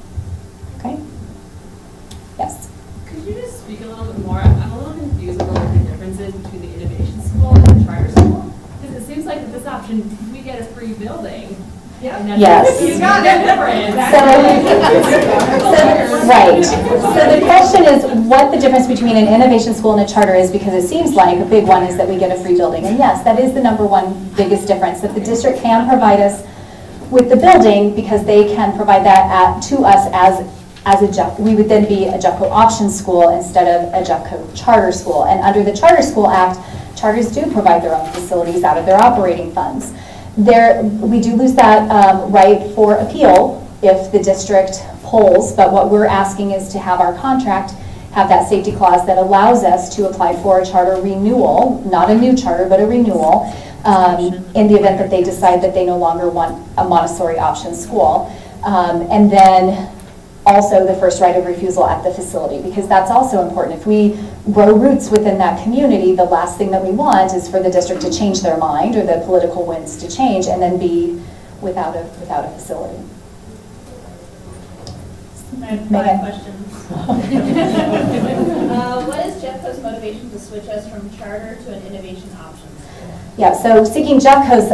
Okay? Yes? Could you just speak a little bit more? I'm a little confused about the differences between the innovation school and the charter school. Because it seems like with this option, we get a free building. Yeah. Yes. You got that difference. Right. So the question is what the difference between an innovation school and a charter is, because it seems like a big one is that we get a free building. And yes, that is the #1 biggest difference, that the district can provide us with the building because they can provide that to us as a JEFCO. We would then be a JEFCO option school instead of a JEFCO charter school. And under the Charter School Act, charters do provide their own facilities out of their operating funds. We do lose that right for appeal if the district pulls, but what we're asking is to have our contract have that safety clause that allows us to apply for a charter renewal, not a new charter, but a renewal, in the event that they decide that they no longer want a Montessori option school. And then also the first right of refusal at the facility, because that's also important. If we grow roots within that community, the last thing that we want is for the district to change their mind or the political winds to change and then be without a facility. I have 5 questions. What is JEFCO's motivation to switch us from charter to an innovation option? Yeah, so seeking JEFCO's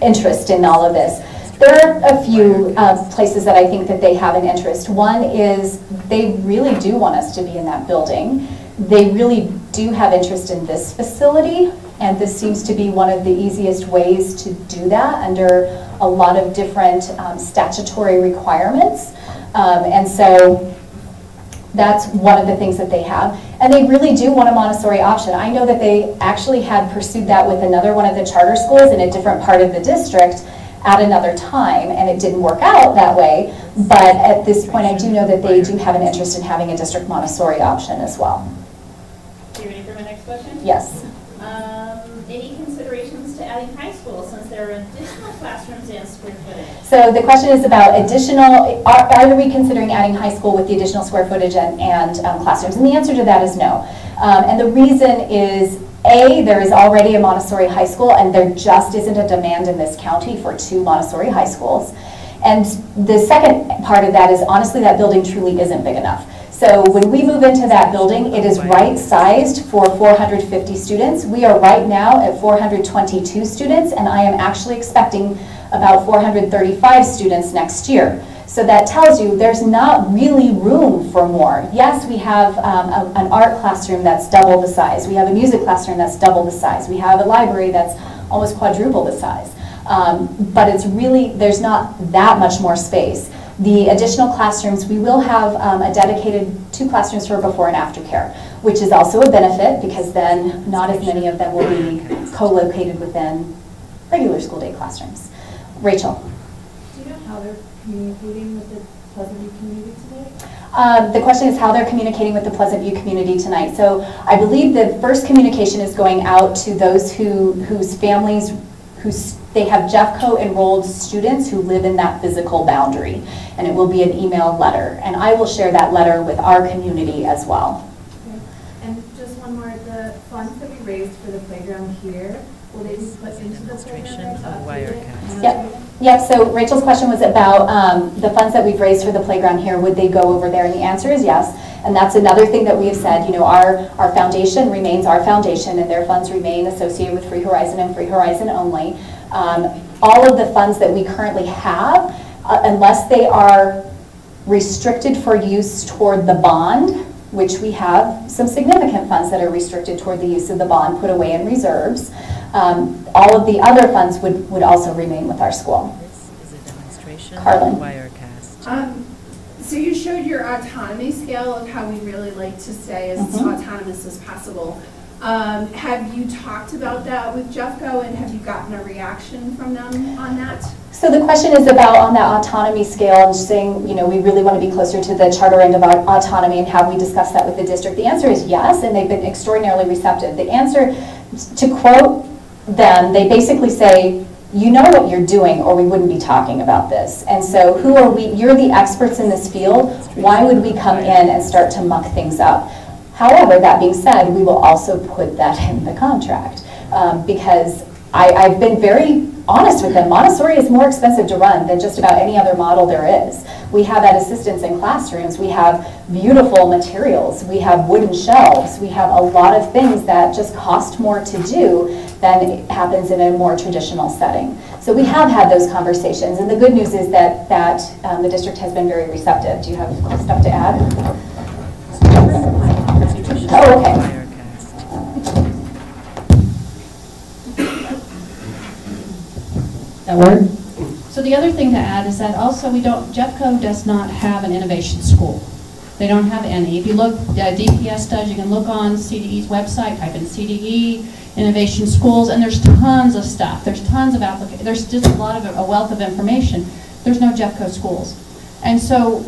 interest in all of this. There are a few places that I think that they have an interest. One is they really do want us to be in that building. They really do have interest in this facility, and this seems to be one of the easiest ways to do that under a lot of different statutory requirements. And so that's one of the things that they have. And they really do want a Montessori option. I know that they actually had pursued that with another one of the charter schools in a different part of the district at another time, and it didn't work out that way. But at this point, I do know that they do have an interest in having a district Montessori option as well. Are you ready for my next question? Yes. Any considerations to adding high school since there are additional classrooms and square footage? So the question is about additional, are we considering adding high school with the additional square footage and classrooms? And the answer to that is no. And the reason is, A, there is already a Montessori high school, and there just isn't a demand in this county for 2 Montessori high schools. And the second part of that is, honestly, that building truly isn't big enough. So when we move into that building, it is right-sized for 450 students. We are right now at 422 students, and I am actually expecting about 435 students next year. So that tells you there's not really room for more. Yes, we have an art classroom that's double the size. We have a music classroom that's double the size. We have a library that's almost quadruple the size. But it's really, there's not that much more space. The additional classrooms, we will have a dedicated 2 classrooms for before and after care, which is also a benefit because then not as many of them will be co-located within regular school day classrooms. Rachel. Do you know how they're communicating with the Pleasant View community today? The question is how they're communicating with the Pleasant View community tonight. So I believe the first communication is going out to those whose families, they have Jeffco enrolled students who live in that physical boundary, and it will be an emailed letter. And I will share that letter with our community as well. Okay. And just one more, the funds that we raised for the playground here, will they be put into the playground? Yep, so Rachel's question was about the funds that we've raised for the playground here, would they go over there? And the answer is yes. And that's another thing that we have said, you know, our foundation remains our foundation and their funds remain associated with Free Horizon and Free Horizon only. All of the funds that we currently have, unless they are restricted for use toward the bond, which we have some significant funds that are restricted toward the use of the bond put away in reserves, all of the other funds would also remain with our school. This is a demonstration Carlin. of Wirecast. So you showed your autonomy scale of how we really like to stay as autonomous as possible. Have you talked about that with Jeffco, and have you gotten a reaction from them on that? So the question is about on that autonomy scale and saying, you know, we really want to be closer to the charter end of autonomy, and have we discussed that with the district? The answer is yes, and they've been extraordinarily receptive. The answer, to quote them, they basically say, you know what you're doing or we wouldn't be talking about this. And so who are we? You're the experts in this field. Why would we come in and start to muck things up? However, that being said, we will also put that in the contract because I've been very honest with them. Montessori is more expensive to run than just about any other model there is. We have that assistance in classrooms. We have beautiful materials. We have wooden shelves. We have a lot of things that just cost more to do than happens in a more traditional setting. So we have had those conversations, and the good news is that the district has been very receptive. Do you have stuff to add? Oh, okay. That work? So the other thing to add is that also Jeffco does not have an innovation school. They don't have any. If you look, DPS does, you can look on CDE's website, type in CDE, innovation schools, and there's tons of stuff. There's tons of applications. There's just a wealth of information. There's no Jeffco schools. And so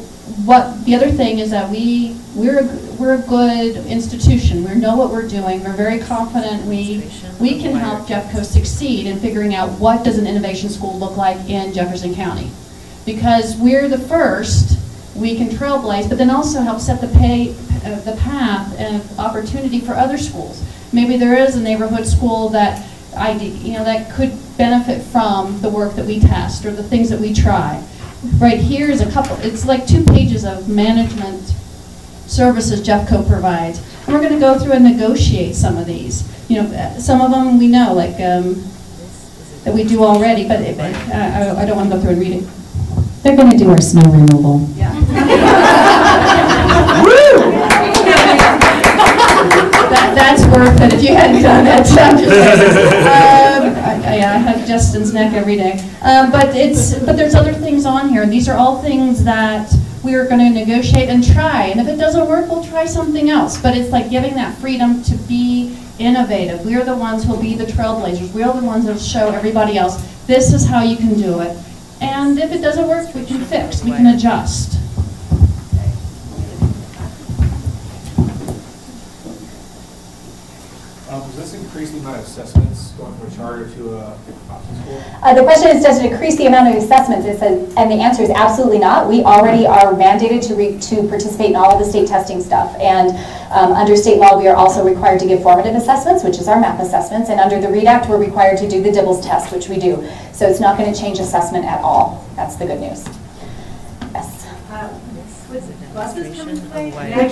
the other thing is that we're a good institution. We know what we're doing. We're very confident we can help Jeffco succeed in figuring out what does an innovation school look like in Jefferson County. Because we're the first, we can trailblaze, but then also help set the path and opportunity for other schools. Maybe there is a neighborhood school that that could benefit from the work that we test or the things that we try. Right here is it's like 2 pages of management services Jeffco provides. And we're going to go through and negotiate some of these. You know, some of them we know, like that we do already, but I don't want to go through and read it. They're going to do our snow removal. Yeah. That's work that if you hadn't done it. I have Justin's neck every day. But there's other things on here. These are all things that we are going to negotiate and try. And if it doesn't work, we'll try something else. But it's like giving that freedom to be innovative. We are the ones who will be the trailblazers. We are the ones that will show everybody else, this is how you can do it. And if it doesn't work, we can fix, we can adjust. Does this increase the amount of assessments going from a charter to a option school? The question is, does it increase the amount of assessments? And the answer is absolutely not. We already are mandated to participate in all of the state testing stuff. And under state law, we are also required to give formative assessments, which is our math assessments. And under the READ Act, we're required to do the Dibbles test, which we do. So it's not going to change assessment at all. That's the good news. Yes. Buses come into play? Yeah.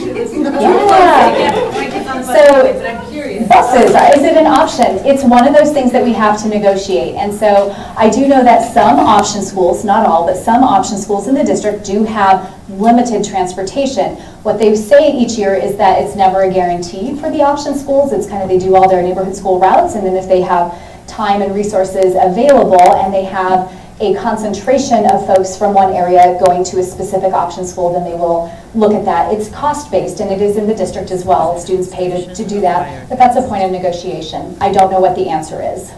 So I'm curious. Buses, is it an option? It's one of those things that we have to negotiate. And so I do know that some option schools, not all, but some option schools in the district do have limited transportation. What they say each year is that it's never a guarantee for the option schools. It's kind of, they do all their neighborhood school routes, and then if they have time and resources available, and they have a concentration of folks from one area going to a specific option school, then they will look at that. It's cost-based, and it is in the district as well. Students pay to do that, but that's a point of negotiation. I don't know what the answer is.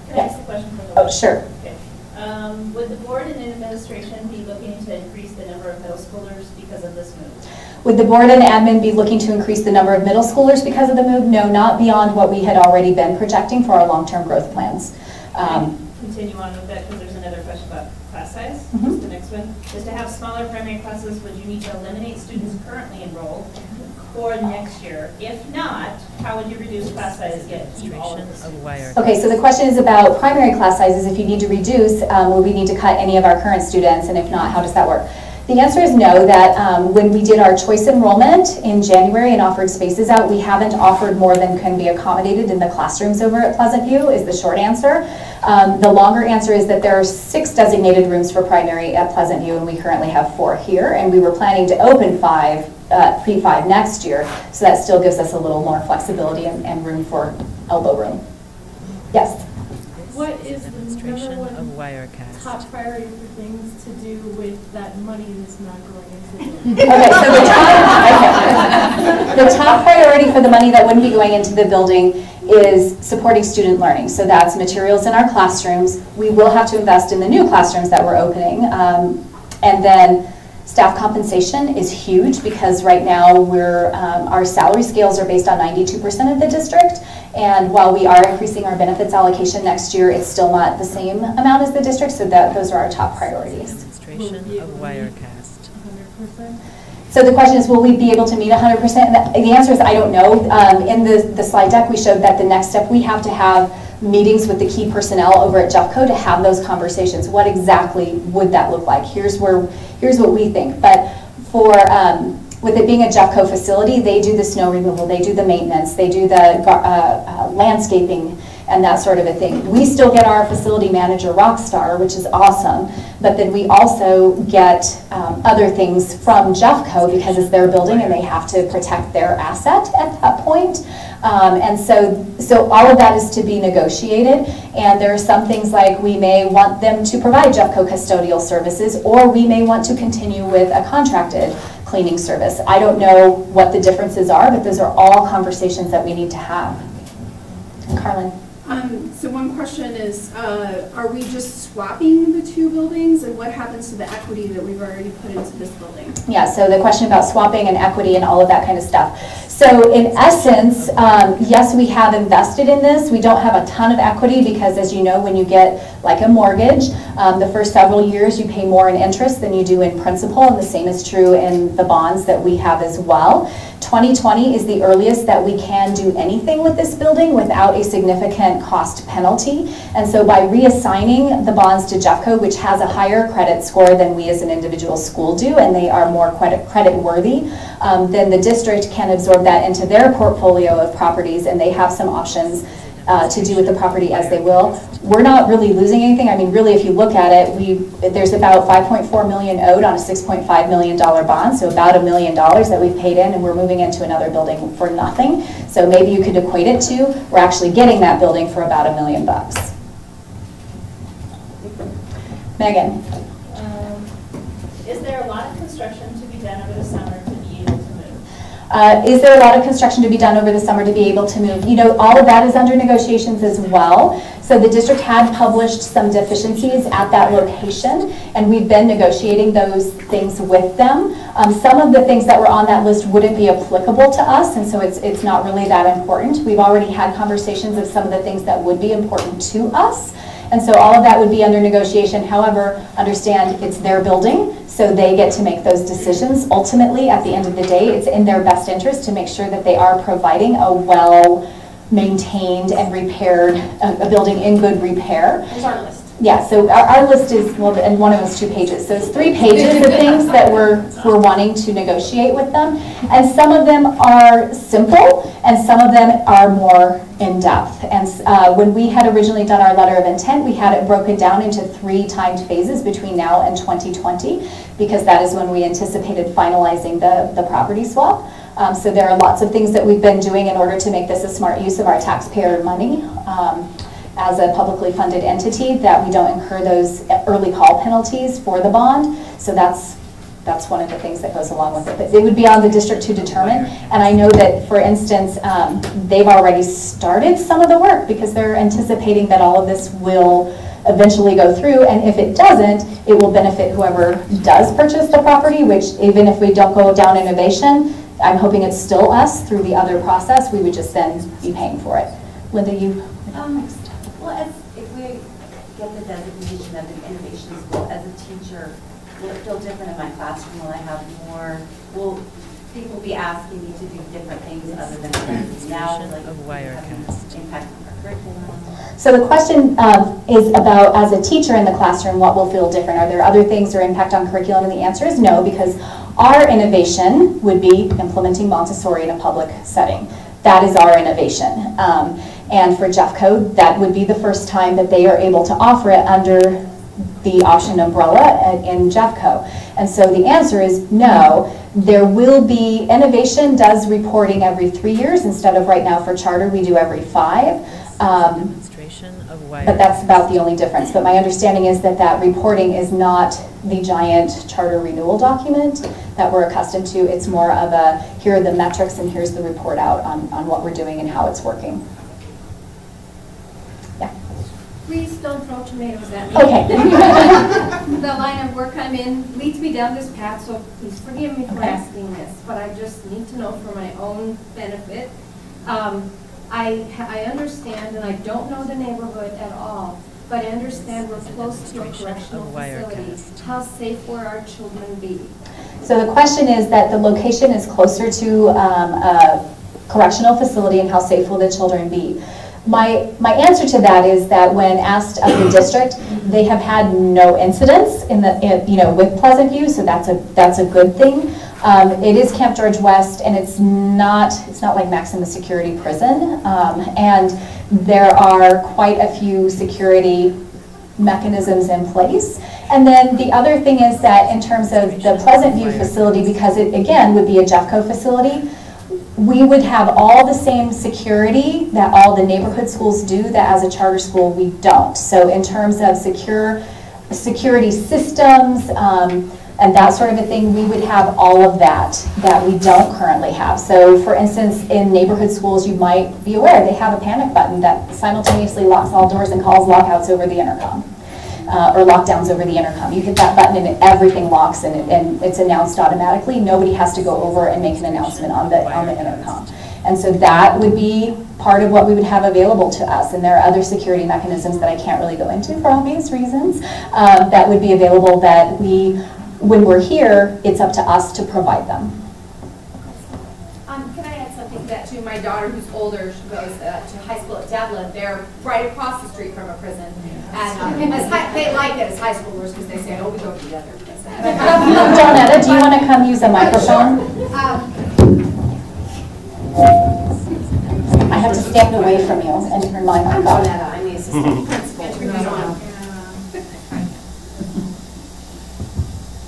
Can I ask a question for the Oh, sure. Okay. Would the board and administration be looking to increase the number of middle schoolers because of this move? Would the board and admin be looking to increase the number of middle schoolers because of the move? No, not beyond what we had already been projecting for our long-term growth plans. Continue on with that, because there's another question about class size. The next one is to have smaller primary classes. Would you need to eliminate students currently enrolled for next year? If not, how would you reduce class size yet keep all of this? Okay, so the question is about primary class sizes. If you need to reduce, will we need to cut any of our current students? And if not, how does that work? The answer is no, that when we did our choice enrollment in January and offered spaces out, we haven't offered more than can be accommodated in the classrooms over at Pleasant View, is the short answer. The longer answer is that there are 6 designated rooms for primary at Pleasant View, and we currently have 4 here, and we were planning to open 5, pre-5 next year, so that still gives us a little more flexibility and room for elbow room. Yes? What is the Demonstration number of one Wirecast. top priority for things to do with that money that's not going into the Okay, so the top priority for the money that wouldn't be going into the building is supporting student learning. So that's materials in our classrooms. We will have to invest in the new classrooms that we're opening. And then staff compensation is huge, because right now our salary scales are based on 92% of the district. And while we are increasing our benefits allocation next year, it's still not the same amount as the district, so those are our top priorities. Demonstration of Wirecast. 100%? So the question is, will we be able to meet 100%? The answer is I don't know. In the slide deck, we showed that the next step, we have to have meetings with the key personnel over at Jeffco to have those conversations. What exactly would that look like? Here's what we think. But for with it being a Jeffco facility, they do the snow removal, they do the maintenance, they do the landscaping and that sort of a thing. We still get our facility manager Rockstar, which is awesome, but then we also get other things from Jeffco because it's their building and they have to protect their asset at that point. And so all of that is to be negotiated, and there are some things like we may want them to provide Jeffco custodial services, or we may want to continue with a contracted cleaning service. I don't know what the differences are, but those are all conversations that we need to have. Carlin? So one question is, are we just swapping the 2 buildings, and what happens to the equity that we've already put into this building? Yeah, so the question about swapping and equity and all of that kind of stuff. So in essence, yes, we have invested in this. We don't have a ton of equity because, as you know, when you get like a mortgage, the first several years you pay more in interest than you do in principal, and the same is true in the bonds that we have as well. 2020 is the earliest that we can do anything with this building without a significant cost penalty. And so by reassigning the bonds to Jeffco, which has a higher credit score than we as an individual school do, and they are more credit worthy, then the district can absorb that into their portfolio of properties, and they have some options to do with the property as they will. We're not really losing anything. I mean, really, if you look at it, there's about $5.4 million owed on a $6.5 million bond, so about $1 million that we've paid in, and we're moving into another building for nothing. So maybe you could equate it to, we're actually getting that building for about $1 million. Megan. Is there a lot of construction to be done over the summer to be able to move? Is there a lot of construction to be done over the summer to be able to move? You know, all of that is under negotiations as well. So the district had published some deficiencies at that location, and we've been negotiating those things with them. Some of the things that were on that list wouldn't be applicable to us, and so it's not really that important. We've already had conversations of some of the things that would be important to us, and so all of that would be under negotiation. However, understand it's their building, so they get to make those decisions. Ultimately, at the end of the day, it's in their best interest to make sure that they are providing a well-maintained and repaired, a building in good repair. Here's our list. Yeah, so our list is, well, and one of them is 2 pages. So it's 3 pages of things that we're wanting to negotiate with them. And some of them are simple, and some of them are more in-depth. And when we had originally done our letter of intent, we had it broken down into 3 timed phases between now and 2020, because that is when we anticipated finalizing the property swap. So there are lots of things that we've been doing in order to make this a smart use of our taxpayer money. As a publicly funded entity, that we don't incur those early call penalties for the bond. So that's one of the things that goes along with it. But it would be on the district to determine. And I know that, for instance, they've already started some of the work because they're anticipating that all of this will eventually go through. And if it doesn't, it will benefit whoever does purchase the property, which even if we don't go down innovation, I'm hoping it's still us through the other process. We would just then be paying for it. Linda, you? Well, if we get the designation of an innovation school, as a teacher, will it feel different in my classroom? Will I have more, will people be asking me to do different things other than now? Like, of Wirecast. Impact on our curriculum? So the question is about, as a teacher in the classroom, what will feel different? Are there other things or impact on curriculum? And the answer is no, because our innovation would be implementing Montessori in a public setting. That is our innovation. And for Jeffco, that would be the first time that they are able to offer it under the option umbrella in Jeffco. And so the answer is no. There will be, innovation does reporting every 3 years instead of right now for charter we do every 5. But that's about the only difference. But my understanding is that that reporting is not the giant charter renewal document that we're accustomed to. It's more of a, here are the metrics and here's the report out on what we're doing and how it's working. Yeah. Please don't throw tomatoes at me. Okay. The line of work I'm in leads me down this path, so please forgive me for asking this, but I just need to know for my own benefit. I understand, and I don't know the neighborhood at all, but I understand we're close to a correctional facility. How safe will our children be? So the question is that the location is closer to a correctional facility, and how safe will the children be? My answer to that is that when asked of the district, they have had no incidents with Pleasant View, so that's a good thing. It is Camp George West, and it's not like maximum security prison, and there are quite a few security mechanisms in place. And then the other thing is that in terms of the Pleasant View facility, because it again would be a Jeffco facility, we would have all the same security that all the neighborhood schools do that as a charter school we don't. So in terms of security systems and that sort of a thing, we would have all of that we don't currently have. So for instance, in neighborhood schools, you might be aware they have a panic button that simultaneously locks all doors and calls lockouts over the intercom. Or lockdowns over the intercom. You hit that button and everything locks and it's announced automatically. Nobody has to go over and make an announcement on the intercom. And so that would be part of what we would have available to us. And there are other security mechanisms that I can't really go into for obvious reasons that would be available that when we're here, it's up to us to provide them. Can I add something to that too? My daughter, who's older, she goes to high school at Devlin. They're right across the street from a prison. And they like it as high schoolers because they say, oh, we go to the other prison. Jonetta, do you want to come use a microphone? I have to stand away from you and turn my mic off. Jonetta, I'm the assistant principal.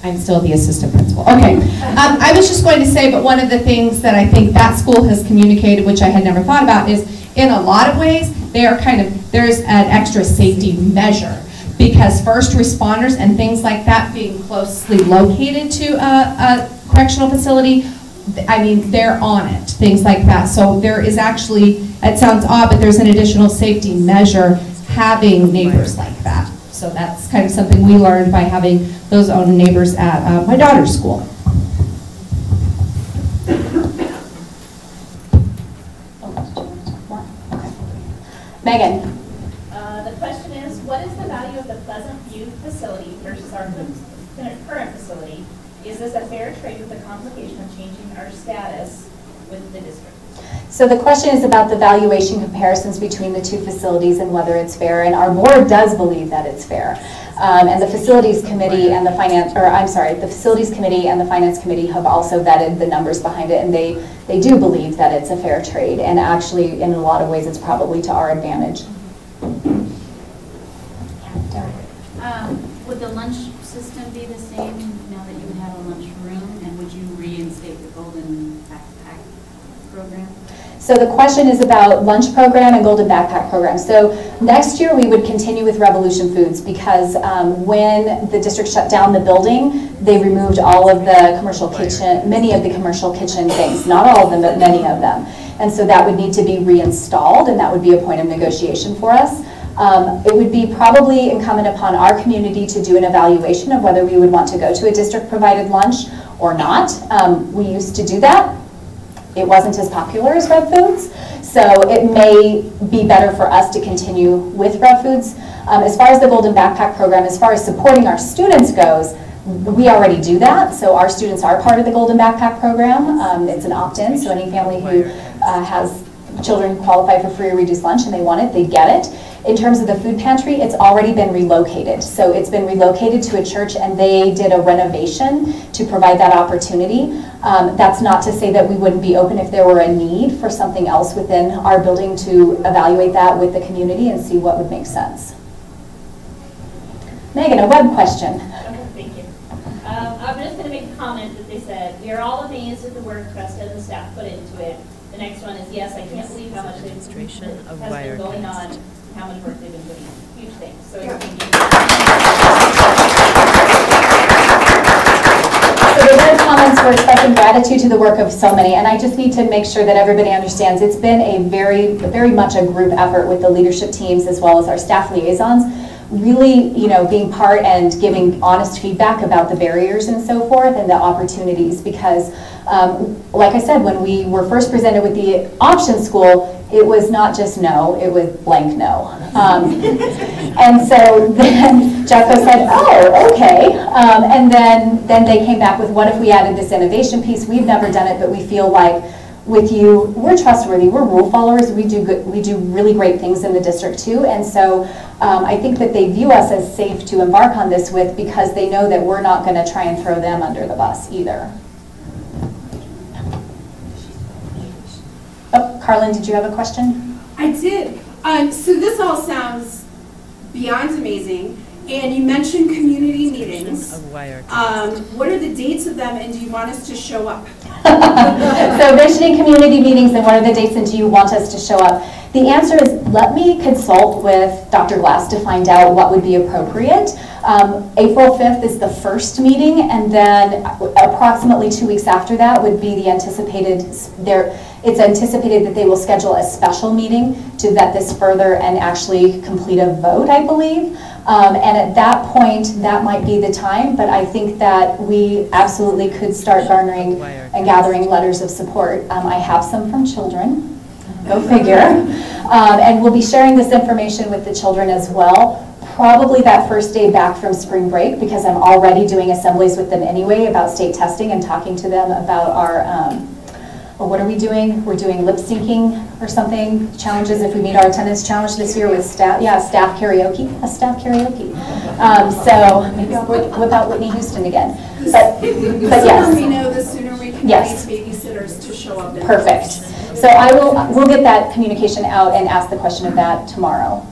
I'm still the assistant principal. Okay. I was just going to say, but one of the things that I think that school has communicated, which I had never thought about, is in a lot of ways, they are there's an extra safety measure because first responders and things like that being closely located to a correctional facility, I mean, they're on it, things like that. So there is actually, it sounds odd, but there's an additional safety measure having neighbors like that. So that's kind of something we learned by having those own neighbors at my daughter's school. Megan. The question is, what is the value of the Pleasant View facility versus our current facility? Is this a fair trade with the complication of changing our status with the district? So the question is about the valuation comparisons between the two facilities and whether it's fair, and our board does believe that it's fair. And the facilities committee and the facilities committee and the finance committee have also vetted the numbers behind it, and they do believe that it's a fair trade, and actually in a lot of ways it's probably to our advantage. Would the lunch system be the same now that you would have a lunch room, and would would you reinstate the Golden Backpack program? So the question is about lunch program and Golden Backpack program. So next year we would continue with Revolution Foods because when the district shut down the building, they removed all of the commercial kitchen, many of the commercial kitchen things, not all of them, but many of them. And so that would need to be reinstalled, and that would be a point of negotiation for us. It would be probably incumbent upon our community to do an evaluation of whether we would want to go to a district-provided lunch or not. We used to do that. It wasn't as popular as Rev Foods, so it may be better for us to continue with Rev Foods. As far as the Golden Backpack program, as far as supporting our students goes, we already do that, so our students are part of the Golden Backpack program. It's an opt-in, so any family who has children qualify for free or reduced lunch and they want it, they get it. In terms of the food pantry, it's already been relocated. So it's been relocated to a church and they did a renovation to provide that opportunity. That's not to say that we wouldn't be open if there were a need for something else within our building to evaluate that with the community and see what would make sense. Megan, a web question. Okay, thank you. I'm just going to make a comment that they said, we are all amazed at the work Cresta and the staff put into it. The next one is, yes, I can't believe how much has been going on, how much work they've been putting in. Huge things. So thank you. So the web comments were expressing gratitude to the work of so many, and I just need to make sure that everybody understands it's been a very much a group effort with the leadership teams as well as our staff liaisons. Really, being part and giving honest feedback about the barriers and so forth and the opportunities because, like I said, when we were first presented with the option school, it was not just no, it was blank no. And so then Jeffco said, oh, okay. And then they came back with what if we added this innovation piece? We've never done it, but we feel like with you, we're trustworthy, we're rule followers, we do really great things in the district too, and so I think that they view us as safe to embark on this with because they know that we're not going to try and throw them under the bus either. Oh, Carlin, did you have a question? I did. So this all sounds beyond amazing. And you mentioned community meetings. What are the dates of them, and do you want us to show up? So mentioning community meetings and what are the dates and do you want us to show up? The answer is let me consult with Dr. Glass to find out what would be appropriate. April 5th is the first meeting, and then approximately 2 weeks after that would be the anticipated, it's anticipated that they will schedule a special meeting to vet this further and actually complete a vote, I believe. And at that point, that might be the time, but I think that we absolutely could start garnering and gathering letters of support. I have some from children, go figure. And we'll be sharing this information with the children as well, probably that first day back from spring break, because I'm already doing assemblies with them anyway about state testing and talking to them about our, what are we doing? We're doing lip syncing or something, challenges if we meet our attendance challenge this year with staff, staff karaoke, staff karaoke. So maybe I'll whip out Whitney Houston again. But The yes. sooner we know, the sooner we can Yes. raise babysitters to show up. Perfect. So we'll get that communication out and ask the question of that tomorrow.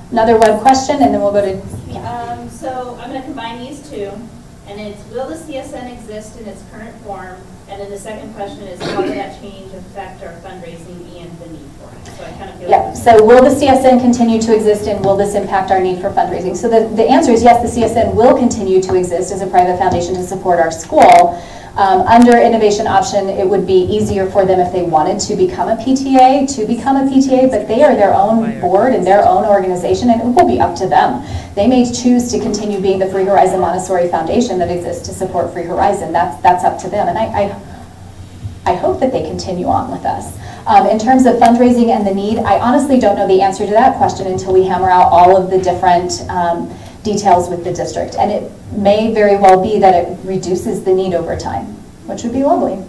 Another web question, and then we'll go to. So I'm going to combine these two, and it's, will the CSN exist in its current form? And then the second question is, how will that change affect our fundraising and the need for it? So I kind of feel like So will the CSN continue to exist, and will this impact our need for fundraising? So the answer is yes, the CSN will continue to exist as a private foundation to support our school. Under innovation option, it would be easier for them if they wanted to become a PTA, but they are their own board and their own organization, and it will be up to them. They may choose to continue being the Free Horizon Montessori Foundation that exists to support Free Horizon. That's up to them, and I hope that they continue on with us. In terms of fundraising and the need, I honestly don't know the answer to that question until we hammer out all of the different details with the district, and it may very well be that it reduces the need over time, which would be lovely.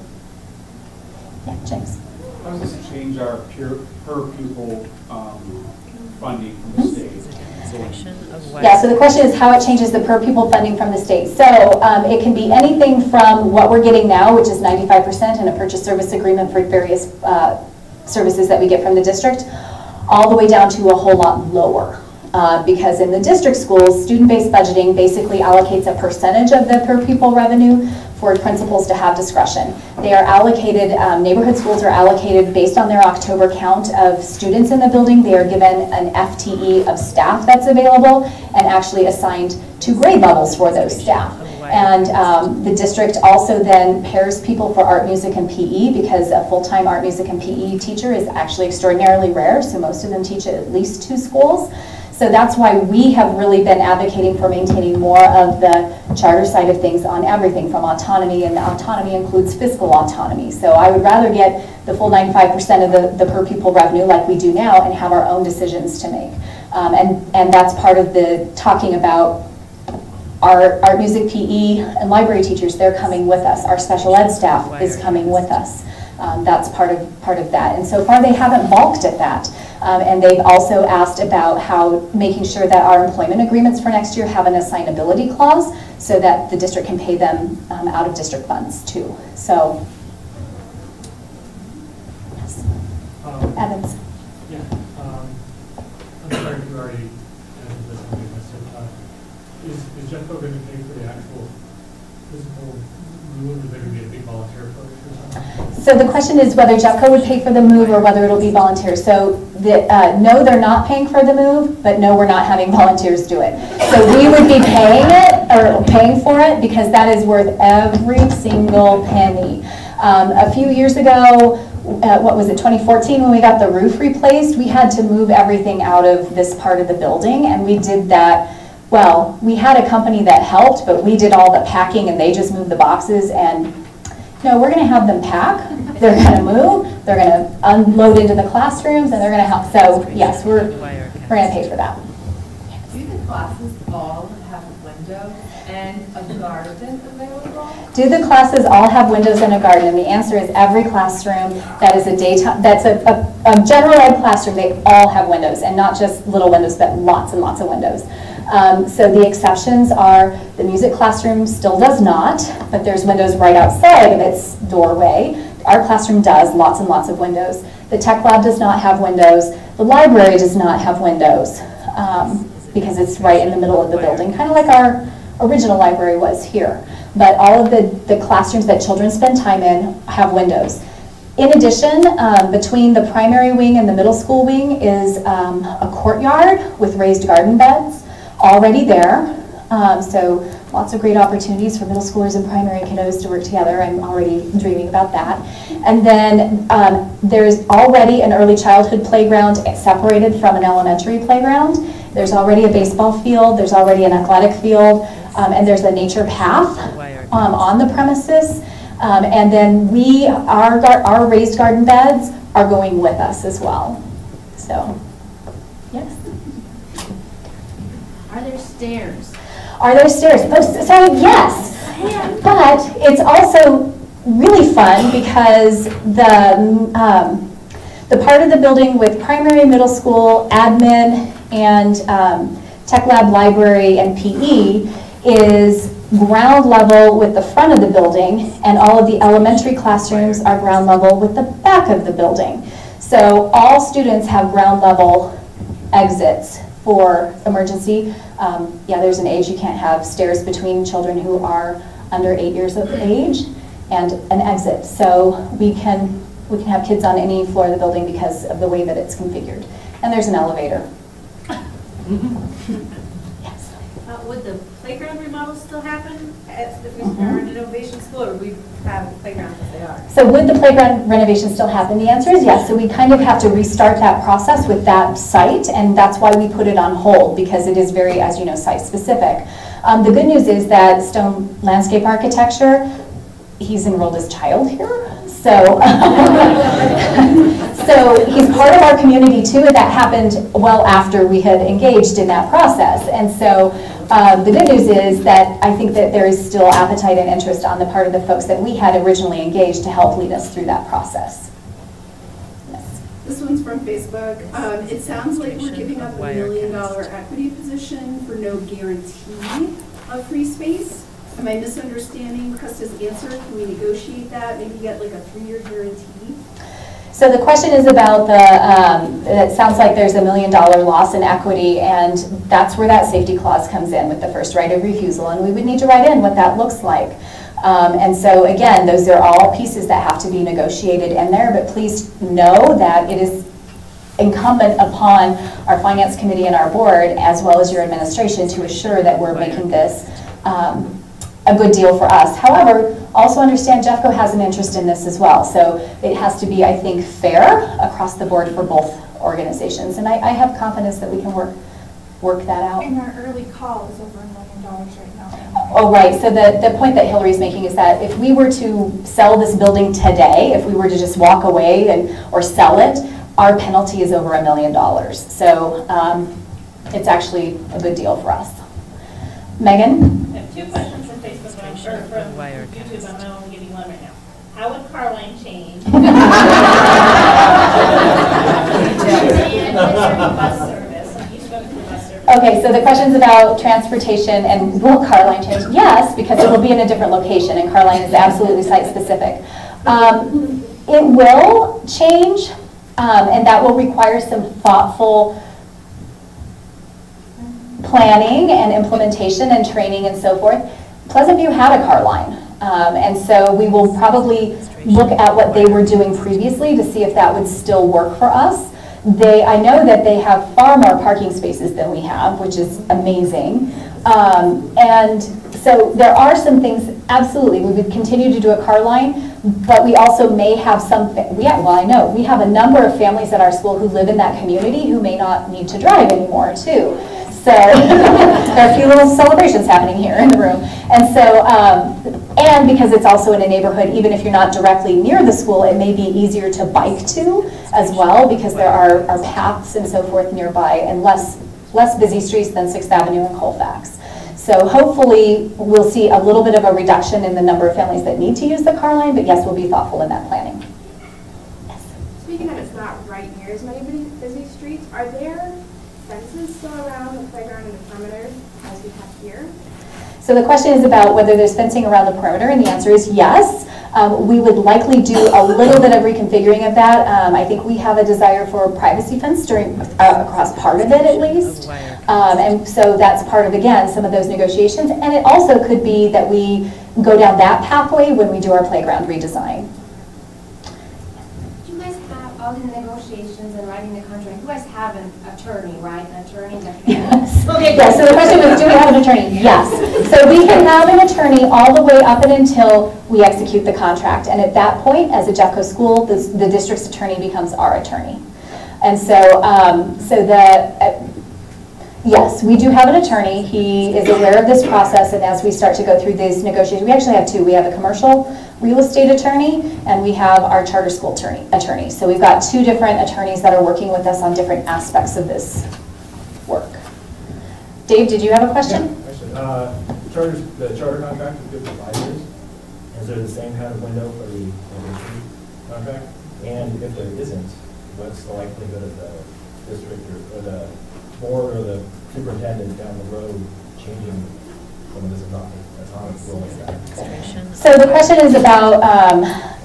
Yeah, James. How does this change our per pupil funding from the state? Yeah, so the question is how it changes the per pupil funding from the state. So it can be anything from what we're getting now, which is 95% in a purchase service agreement for various services that we get from the district, all the way down to a whole lot lower. because in the district schools, student-based budgeting basically allocates a percentage of the per pupil revenue for principals to have discretion. They are allocated, neighborhood schools are allocated based on their October count of students in the building. They are given an FTE of staff that's available and actually assigned 2 grade levels for those staff. And the district also then pairs people for art, music, and PE because a full-time art, music, and PE teacher is actually extraordinarily rare, so most of them teach at least 2 schools. So that's why we have really been advocating for maintaining more of the charter side of things on everything from autonomy, and autonomy includes fiscal autonomy. So I would rather get the full 95% of the per pupil revenue like we do now and have our own decisions to make. And that's part of the talking about our art, music, PE, and library teachers. They're coming with us. Our special ed staff is coming with us. That's part of that. And so far they haven't balked at that. And they've also asked about how making sure that our employment agreements for next year have an assignability clause so that the district can pay them out of district funds too. So, yes. Evans. Yeah. I'm sorry if you already answered this. Is Jeffco going to pay for the actual physical move? Is there going to be a big volunteer approach or something? So the question is whether Jeffco would pay for the move or whether it'll be volunteers. So no, they're not paying for the move, but no, we're not having volunteers do it. So we would be paying it or paying for it because that is worth every single penny. A few years ago, what was it, 2014, when we got the roof replaced, we had to move everything out of this part of the building, and we did that. Well, we had a company that helped, but we did all the packing and they just moved the boxes. And no, we're going to have them pack, they're going to move, they're going to unload into the classrooms, and they're going to help. So yes, we're going to pay for that. Do the classes all have windows and a garden available? Do the classes all have windows and a garden? And the answer is every classroom that is a daytime, that's a general ed classroom, they all have windows, and not just little windows, but lots and lots of windows. So the exceptions are the music classroom still does not, but there's windows right outside of its doorway. Our classroom does, lots and lots of windows. The tech lab does not have windows. The library does not have windows because it's right in the middle of the building, kind of like our original library was here. But all of the classrooms that children spend time in have windows. In addition, between the primary wing and the middle school wing is a courtyard with raised garden beds already there. So lots of great opportunities for middle schoolers and primary kiddos to work together. I'm already dreaming about that. And then there's already an early childhood playground separated from an elementary playground. There's already a baseball field, there's already an athletic field, and there's a nature path on the premises. And then our raised garden beds are going with us as well. So, yes. Are there stairs? Are there stairs? So yes, but it's also really fun because the part of the building with primary, middle school, admin, and tech lab, library, and PE is ground level with the front of the building, and all of the elementary classrooms are ground level with the back of the building. So all students have ground level exits for emergency. Yeah, there's an age you can't have stairs between children who are under 8 years of age and an exit. So we can have kids on any floor of the building because of the way that it's configured. And there's an elevator. Yes. Would the playground remodels still happen if we are in innovation school, or we have the playgrounds as they are? So would the playground renovation still happen? The answer is yes. So we kind of have to restart that process with that site, and that's why we put it on hold, because it is very, as you know, site specific. The good news is that Stone Landscape Architecture, he's enrolled his child here. So, so he's part of our community too, and that happened well after we had engaged in that process. And so the good news is that I think that there is still appetite and interest on the part of the folks that we had originally engaged to help lead us through that process. Yes. This one's from Facebook. It sounds like we're giving up $1 million equity position for no guarantee of free space. Am I misunderstanding Krista's answer? Can we negotiate that? Maybe get like a 3-year guarantee? So the question is about it sounds like there's $1 million loss in equity, and that's where that safety clause comes in with the first right of refusal, and we would need to write in what that looks like. And so again, those are all pieces that have to be negotiated in there, but please know that it is incumbent upon our finance committee and our board, as well as your administration, to assure that we're making this a good deal for us. However, also understand Jeffco has an interest in this as well. So it has to be, I think, fair across the board for both organizations. And I have confidence that we can work that out. And our early call is over $1 million right now. Oh, right. So the point that Hillary's making is that if we were to sell this building today, if we were to just walk away or sell it, our penalty is over $1 million. So it's actually a good deal for us. Megan? I have 2 questions from Facebook or from YouTube. I'm only giving one right now. How would Carline change? Bus service. You spoke to the bus service. Okay, so the question's about transportation and will Carline change? Yes, because it will be in a different location, and Carline is absolutely site-specific. It will change, and that will require some thoughtful planning and implementation and training and so forth. Pleasant View had a car line, and so we will probably look at what they were doing previously to see if that would still work for us. I know that they have far more parking spaces than we have, which is amazing. And so there are some things, absolutely, we would continue to do a car line, but we also may have I know, we have a number of families at our school who live in that community who may not need to drive anymore too. So there are a few little celebrations happening here in the room. And so, and because it's also in a neighborhood, even if you're not directly near the school, it may be easier to bike to as well, because there are paths and so forth nearby, and less busy streets than 6th Avenue and Colfax. So hopefully we'll see a little bit of a reduction in the number of families that need to use the car line, but yes, we'll be thoughtful in that planning. Speaking of, it's not right near as many busy streets, are there fences still around the playground and the perimeter as we have here? So the question is about whether there's fencing around the perimeter, and the answer is yes. We would likely do a little bit of reconfiguring of that. I think we have a desire for a privacy fence across part of it at least. And so that's part of, again, some of those negotiations. And it also could be that we go down that pathway when we do our playground redesign. You guys have all the negotiations and writing the contract. You guys have an attorney, right? An attorney that can... Yes. Okay, yes. So the question was, do we have an attorney? Yes. So we can have an attorney all the way up and until we execute the contract. And at that point, as a Jeffco school, the district's attorney becomes our attorney. And so, yes, we do have an attorney. He is aware of this process, and as we start to go through these negotiations, we actually have 2. We have a commercial real estate attorney, and we have our charter school attorney. So we've got 2 different attorneys that are working with us on different aspects of this work. Dave, did you have a question? Yeah, question. The charter contract is good for 5 years. Is there the same kind of window for the innovation contract? And if there isn't, what's the likelihood of the district or the board or the superintendent down the road changing some of this autonomous role like that? So the question is about,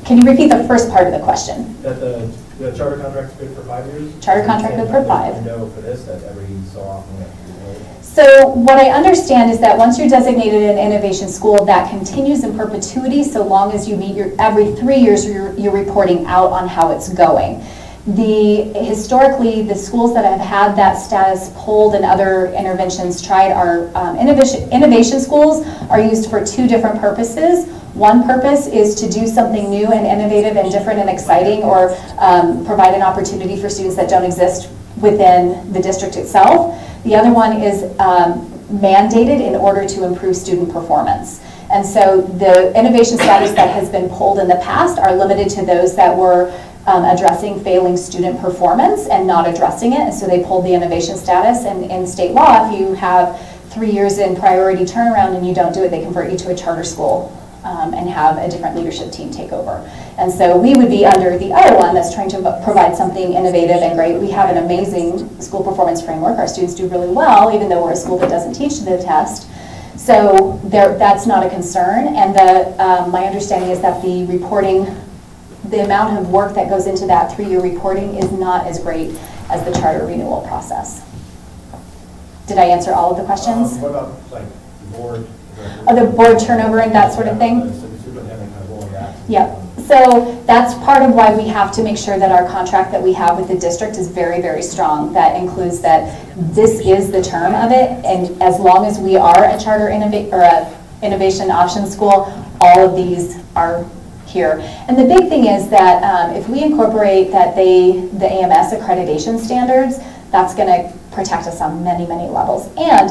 can you repeat the first part of the question? That the charter contract is good for 5 years? Charter contract good for 5. Window for this, that every so often we have to renew. So what I understand is that once you're designated an innovation school, that continues in perpetuity so long as you meet every 3 years you're reporting out on how it's going. Historically, the schools that have had that status pulled and other interventions tried are innovation schools are used for 2 different purposes. One purpose is to do something new and innovative and different and exciting, or provide an opportunity for students that don't exist within the district itself. The other one is mandated in order to improve student performance. And so the innovation status that has been pulled in the past are limited to those that were addressing failing student performance and not addressing it. And so they pulled the innovation status. And in state law, if you have 3 years in priority turnaround and you don't do it, they convert you to a charter school and have a different leadership team take over. And so we would be under the other one that's trying to provide something innovative and great. We have an amazing school performance framework. Our students do really well, even though we're a school that doesn't teach the test. So that's not a concern. And my understanding is that the reporting the amount of work that goes into that 3-year reporting is not as great as the charter renewal process. Did I answer all of the questions? What about like board? Oh, the board turnover and that sort of thing? Superintendent kind of rolling back. Yep. So that's part of why we have to make sure that our contract that we have with the district is very, very strong. That includes that this is the term of it, and as long as we are a charter innovation option school, all of these are here. And the big thing is that if we incorporate that the AMS accreditation standards, that's going to protect us on many, many levels. And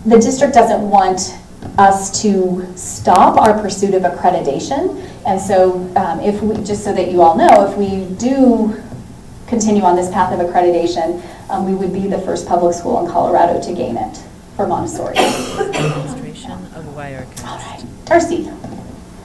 the district doesn't want us to stop our pursuit of accreditation. And so if we, just so that you all know, if we do continue on this path of accreditation, we would be the first public school in Colorado to gain it for Montessori. Demonstration of Wirecast. All right, Darcy.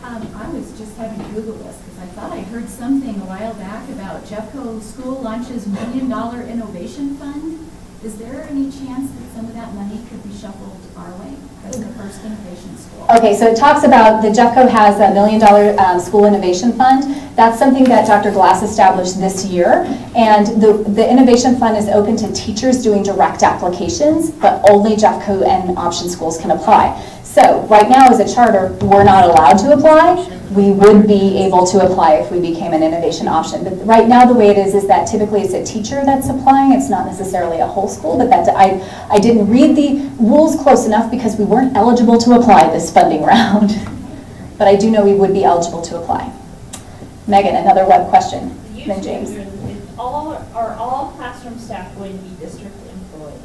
I was just having to Google this because I thought I heard something a while back about Jeffco School launches $1 Million Innovation Fund. Is there any chance that some of that money could be shuffled our way as the first innovation school? Okay, so it talks about the Jeffco has a $1 million school innovation fund. That's something that Dr. Glass established this year, and the innovation fund is open to teachers doing direct applications, but only Jeffco and option schools can apply. So right now as a charter, we're not allowed to apply. We would be able to apply if we became an innovation option. But right now the way it is that typically it's a teacher that's applying. It's not necessarily a whole school, but that I didn't read the rules close enough because we weren't eligible to apply this funding round. But I do know we would be eligible to apply. Megan, another web question. Then James. Are all classroom staff going to be district employees?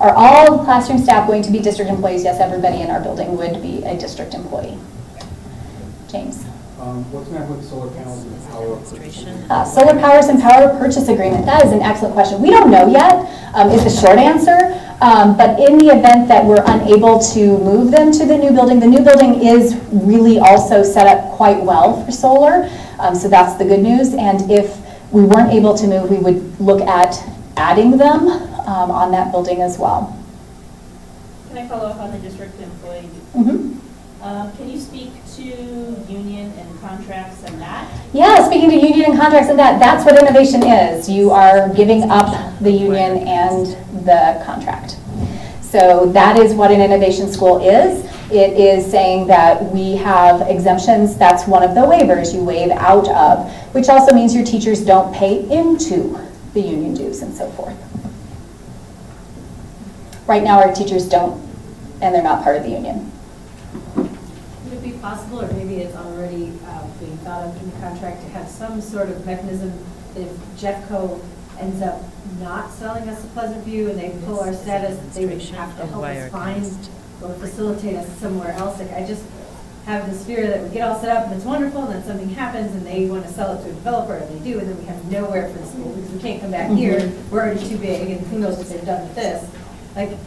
Are all classroom staff going to be district employees? Yes, everybody in our building would be a district employee. James. What's going to happen with solar panels and power purchase? Solar powers and power purchase agreement. That is an excellent question. We don't know yet, is the short answer. But in the event that we're unable to move them to the new building is really also set up quite well for solar. So that's the good news. And if we weren't able to move, we would look at adding them on that building as well. Can I follow up on the district employee? Mm-hmm. Can you speak to union and contracts and that? Yeah, speaking to union and contracts and that's what innovation is. You are giving up the union and the contract. So that is what an innovation school is. It is saying that we have exemptions. That's one of the waivers you waive out of, which also means your teachers don't pay into the union dues and so forth. Right now our teachers don't, and they're not part of the union. Would it be possible, or maybe it's already being thought of in the contract, to have some sort of mechanism that if Jeffco ends up not selling us a Pleasant View and they pull our status, they would have to help us find or facilitate us somewhere else? Like, I just have this fear that we get all set up and it's wonderful, and then something happens and they want to sell it to a developer, and they do, and then we have nowhere for the school because we can't come back here. We're already too big, and who knows what they've done with this. Like,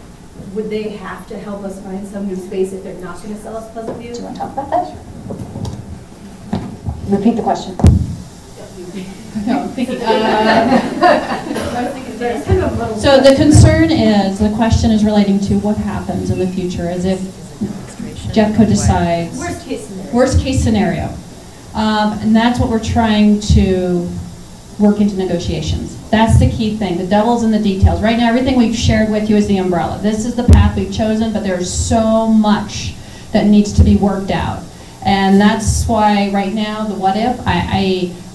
would they have to help us find some new space if they're not going to sell us Pleasant View? Do you want to talk about that? Repeat the question. No, I'm thinking. So the concern is, the question is relating to what happens in the future as if Jeffco decides. Worst case scenario. And that's what we're trying to work into negotiations. That's the key thing. The devil's in the details. Right now, everything we've shared with you is the umbrella. This is the path we've chosen, but there's so much that needs to be worked out. And that's why right now, the what if,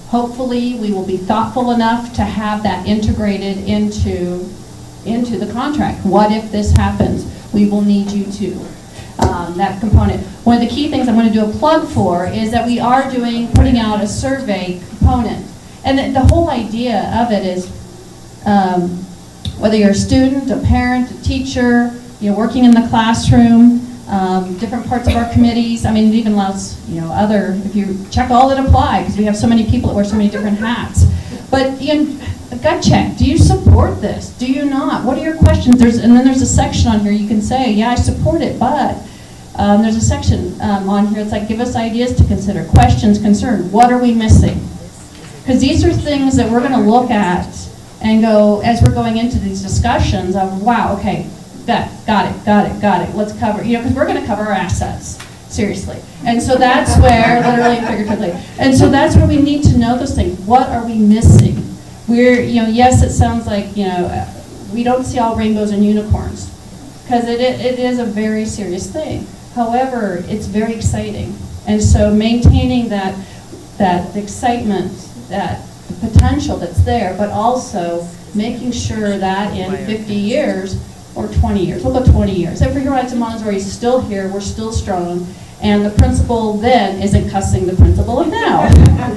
hopefully we will be thoughtful enough to have that integrated into the contract. What if this happens? We will need you to. That component. One of the key things I'm going to do a plug for is that we are putting out a survey component. And the whole idea of it is whether you're a student, a parent, a teacher, you're working in the classroom, different parts of our committees. I mean, it even allows, if you check all that apply, because we have so many people that wear so many different hats. But a gut check. Do you support this? Do you not? What are your questions? And then there's a section on here you can say, yeah, I support it, but there's a section on here. It's like, give us ideas to consider, questions, concerns. What are we missing? Because these are things that we're going to look at and go, as we're going into these discussions of, wow, okay, got it, let's cover, because we're going to cover our assets. Seriously. And so that's where, literally and figuratively, and so that's where we need to know those things. What are we missing? We're, yes, it sounds like, we don't see all rainbows and unicorns, because it is a very serious thing. However, it's very exciting. And so maintaining that excitement, that potential that's there, but also making sure that in 50 years or 20 years, we'll go 20 years, Free Horizon Montessori is still here, we're still strong, and the principal then isn't cussing the principal of now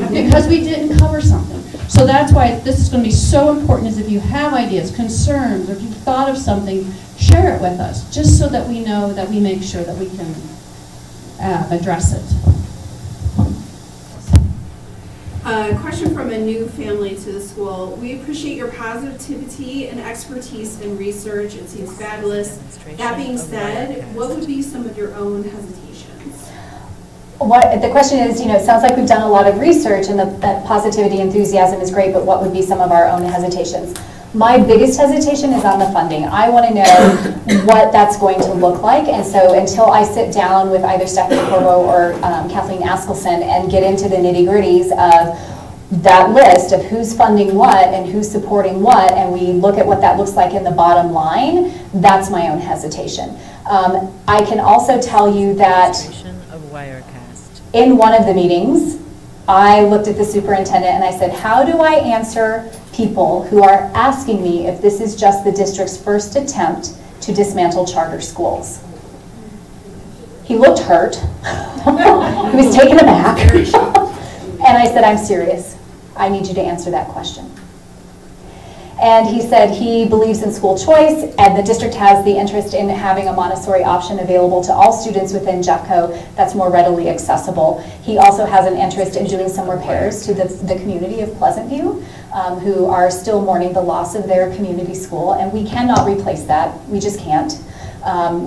because we didn't cover something. So that's why this is going to be so important, is if you have ideas, concerns, or if you've thought of something, share it with us, just so that we know that we make sure that we can address it. A question from a new family to the school. We appreciate your positivity and expertise in research. It seems fabulous. That being said, what would be some of your own hesitations? The question is, it sounds like we've done a lot of research, and that positivity, enthusiasm is great, but what would be some of our own hesitations? My biggest hesitation is on the funding. I want to know what that's going to look like, and so until I sit down with either Stephanie Corvo or Kathleen Askelson and get into the nitty-gritties of that list of who's funding what and who's supporting what, and we look at what that looks like in the bottom line, that's my own hesitation. I can also tell you that in one of the meetings, I looked at the superintendent and I said, how do I answer people who are asking me if this is just the district's first attempt to dismantle charter schools? He looked hurt. He was taken aback. And I said, I'm serious. I need you to answer that question. And he said he believes in school choice, and the district has the interest in having a Montessori option available to all students within Jeffco that's more readily accessible. He also has an interest in doing some repairs to the community of Pleasant View, who are still mourning the loss of their community school, and we cannot replace that. We just can't.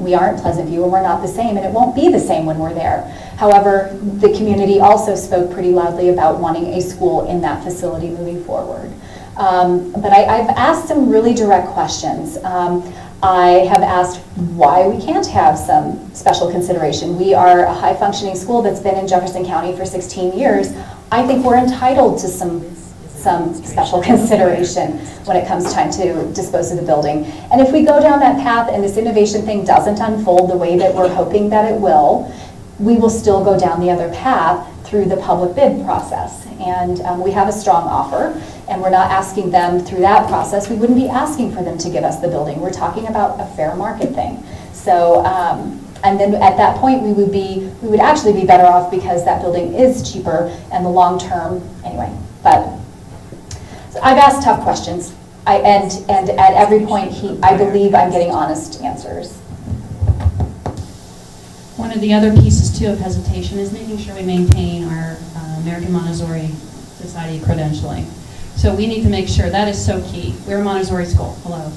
We aren't Pleasant View, and we're not the same, and it won't be the same when we're there. However, the community also spoke pretty loudly about wanting a school in that facility moving forward. But I've asked some really direct questions. I have asked why we can't have some special consideration. We are a high-functioning school that's been in Jefferson County for 16 years. I think we're entitled to some special consideration when it comes time to dispose of the building. And if we go down that path and this innovation thing doesn't unfold the way that we're hoping that it will, we will still go down the other path through the public bid process. And we have a strong offer, and we're not asking them through that process. We wouldn't be asking for them to give us the building. We're talking about a fair market thing. So, and then at that point, we would actually be better off because that building is cheaper and the long term, anyway. But so I've asked tough questions, and at every point, I believe I'm getting honest answers. One of the other pieces, too, of hesitation is making sure we maintain our American Montessori Society credentialing. So we need to make sure that is so key. We're a Montessori school, hello.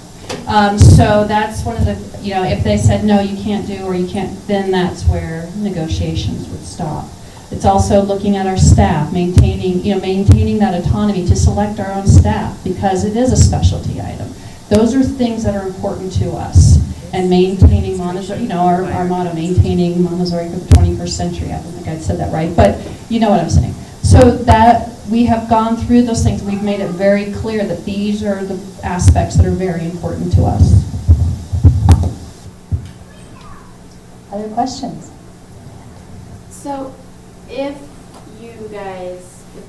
So that's one of the, if they said, no, you can't do, or you can't, then that's where negotiations would stop. It's also looking at our staff, maintaining that autonomy to select our own staff, because it is a specialty item. Those are things that are important to us. And maintaining Montessori, our motto, maintaining Montessori for the 21st century. I don't think I said that right, but you know what I'm saying. So that we have gone through those things. We've made it very clear that these are the aspects that are very important to us. Other questions? So if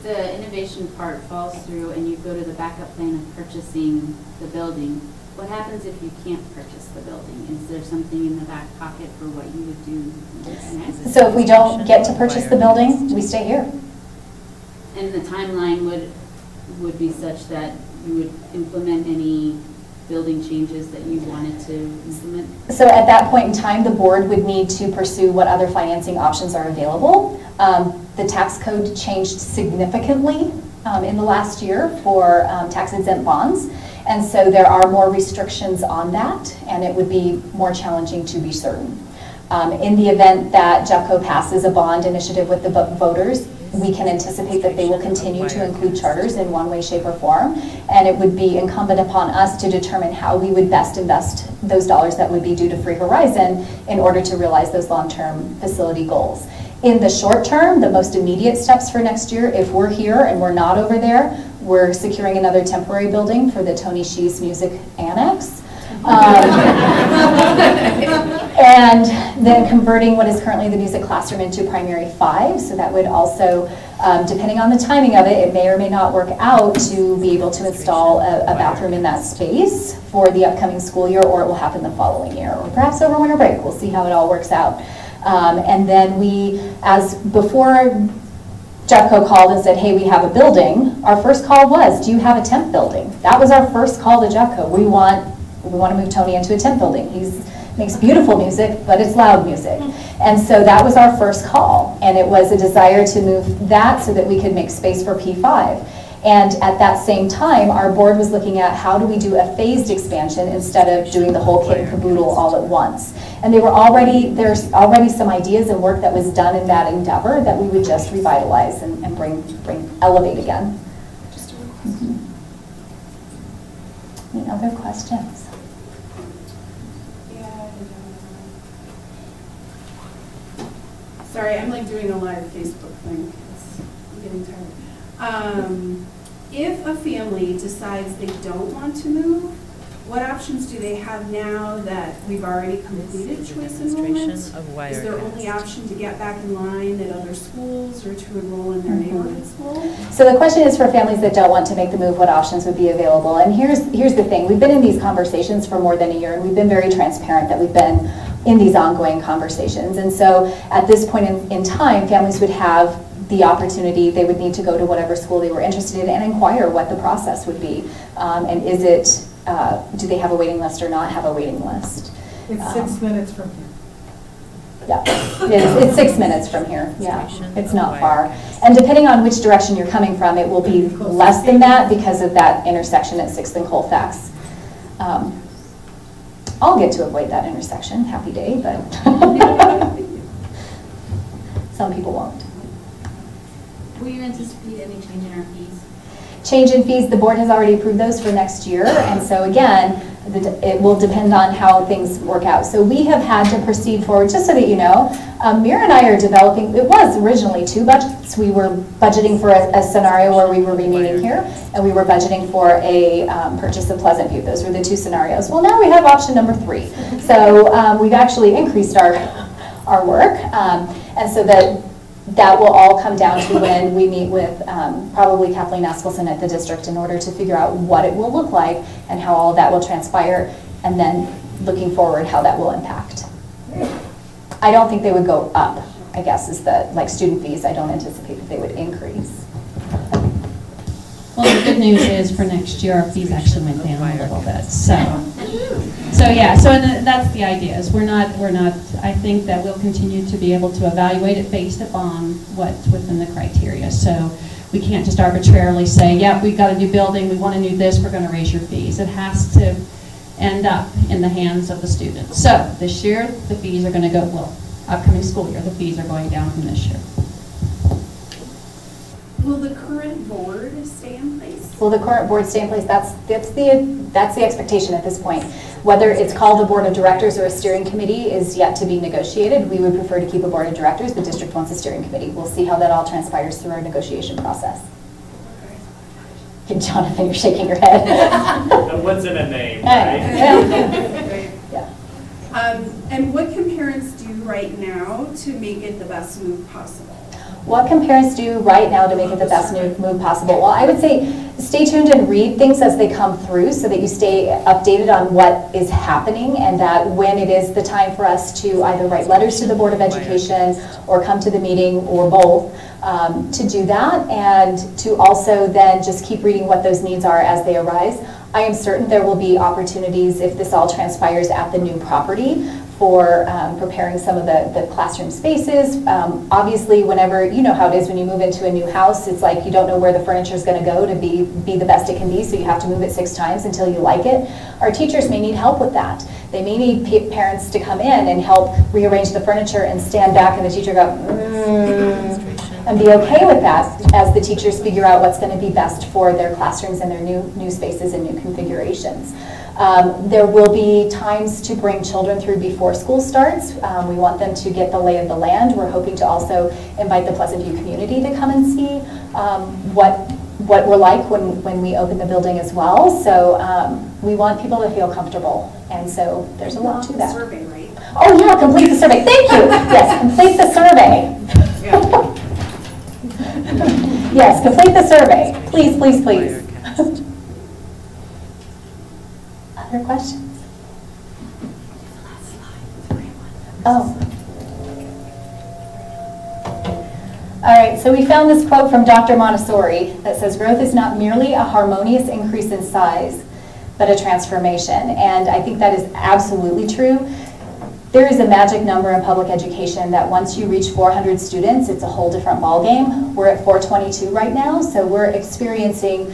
the innovation part falls through and you go to the backup plan of purchasing the building, what happens if you can't purchase the building? Is there something in the back pocket for what you would do next? So if we don't get to purchase the building, we stay here. And the timeline would be such that you would implement any building changes that you wanted to implement? So at that point in time, the board would need to pursue what other financing options are available. The tax code changed significantly in the last year for tax-exempt bonds. And so there are more restrictions on that, and it would be more challenging to be certain. In the event that Jeffco passes a bond initiative with the voters, we can anticipate that they will continue to include charters in one way, shape, or form, and it would be incumbent upon us to determine how we would best invest those dollars that would be due to Free Horizon in order to realize those long-term facility goals. In the short term, the most immediate steps for next year, if we're here and we're not over there, we're securing another temporary building for the Tony Shees Music Annex. And then converting what is currently the music classroom into primary 5, so that would also, depending on the timing of it, it may or may not work out to be able to install a bathroom in that space for the upcoming school year, or it will happen the following year, or perhaps over winter break. We'll see how it all works out. And then we, as before Jeffco called and said, hey, we have a building, our first call was, do you have a temp building? That was our first call to Jeffco. We want to move Tony into a temp building. He makes beautiful music, but it's loud music. And so that was our first call, and it was a desire to move that so that we could make space for P5. And at that same time, our board was looking at how do we do a phased expansion instead of doing the whole kit and caboodle all at once. And there's already some ideas and work that was done in that endeavor that we would just revitalize and elevate again. Any other questions? Sorry, I'm like doing a live Facebook thing. I'm getting tired. If a family decides they don't want to move, what options do they have now that we've already completed choice enrollment? Is their only option to get back in line at other schools or to enroll in their neighborhood school? So the question is, for families that don't want to make the move, what options would be available? And here's the thing. We've been in these conversations for more than a year, and we've been very transparent that we've been in these ongoing conversations. And so at this point in time, families would have the opportunity, they would need to go to whatever school they were interested in and inquire what the process would be. And is it, do they have a waiting list or not have a waiting list? It's 6 minutes from here. Yeah, it's 6 minutes from here. Yeah, it's not far. And depending on which direction you're coming from, it will be less than that because of that intersection at 6th and Colfax. I'll get to avoid that intersection, happy day, but some people won't. Will you anticipate any change in our fees? Change in fees, the board has already approved those for next year, and so again, it will depend on how things work out. So we have had to proceed forward, just so that you know, Mira and I are developing, it was originally 2 budgets. We were budgeting for a scenario where we were remaining here, and we were budgeting for a purchase of Pleasant View. Those were the 2 scenarios. Well, now we have option number 3. So we've actually increased our work, and so that will all come down to when we meet with probably Kathleen Askelson at the district in order to figure out what it will look like and how all of that will transpire, and then looking forward how that will impact. I don't think they would go up, I guess, is the, like student fees, I don't anticipate that they would increase. Well, the good news is for next year, our fees actually went down a little bit. So yeah, so that's the idea. Is we're not. I think that we'll continue to be able to evaluate it based upon what's within the criteria. So we can't just arbitrarily say, yeah, we've got a new building, we want to do this, we're going to raise your fees. It has to end up in the hands of the students. So this year, the fees are going to go, well, upcoming school year, the fees are going down from this year. Will the current board stay in place? Will the current board stay in place? That's the expectation at this point. Whether it's called a board of directors or a steering committee is yet to be negotiated. We would prefer to keep a board of directors. The district wants a steering committee. We'll see how that all transpires through our negotiation process. Jonathan, you're shaking your head. What's in a name, right? Yeah. And what can parents do right now to make it the best move possible? What can parents do right now to make it the best move possible? Well, I would say stay tuned and read things as they come through so that you stay updated on what is happening, and that when it is the time for us to either write letters to the Board of Education or come to the meeting or both, to do that, and to also then just keep reading what those needs are as they arise. I am certain there will be opportunities if this all transpires at the new property for preparing some of the classroom spaces. Obviously, whenever, you know how it is when you move into a new house, it's like you don't know where the furniture is going to go to be the best it can be, so you have to move it 6 times until you like it. Our teachers may need help with that. They may need parents to come in and help rearrange the furniture and stand back and the teacher go, and be okay with that as the teachers figure out what's going to be best for their classrooms and their new spaces and new configurations. There will be times to bring children through before school starts. We want them to get the lay of the land. We're hoping to also invite the Pleasant View community to come and see what we're like when we open the building as well. So we want people to feel comfortable, and so there's a lot to that. Survey, right? Oh yeah, complete the survey. Thank you. Yes, complete the survey. Yes, complete the survey. Please, please, please. Other questions? Oh. All right, so we found this quote from Dr. Montessori that says, growth is not merely a harmonious increase in size, but a transformation. And I think that is absolutely true. There is a magic number in public education that once you reach 400 students, it's a whole different ballgame. We're at 422 right now, so we're experiencing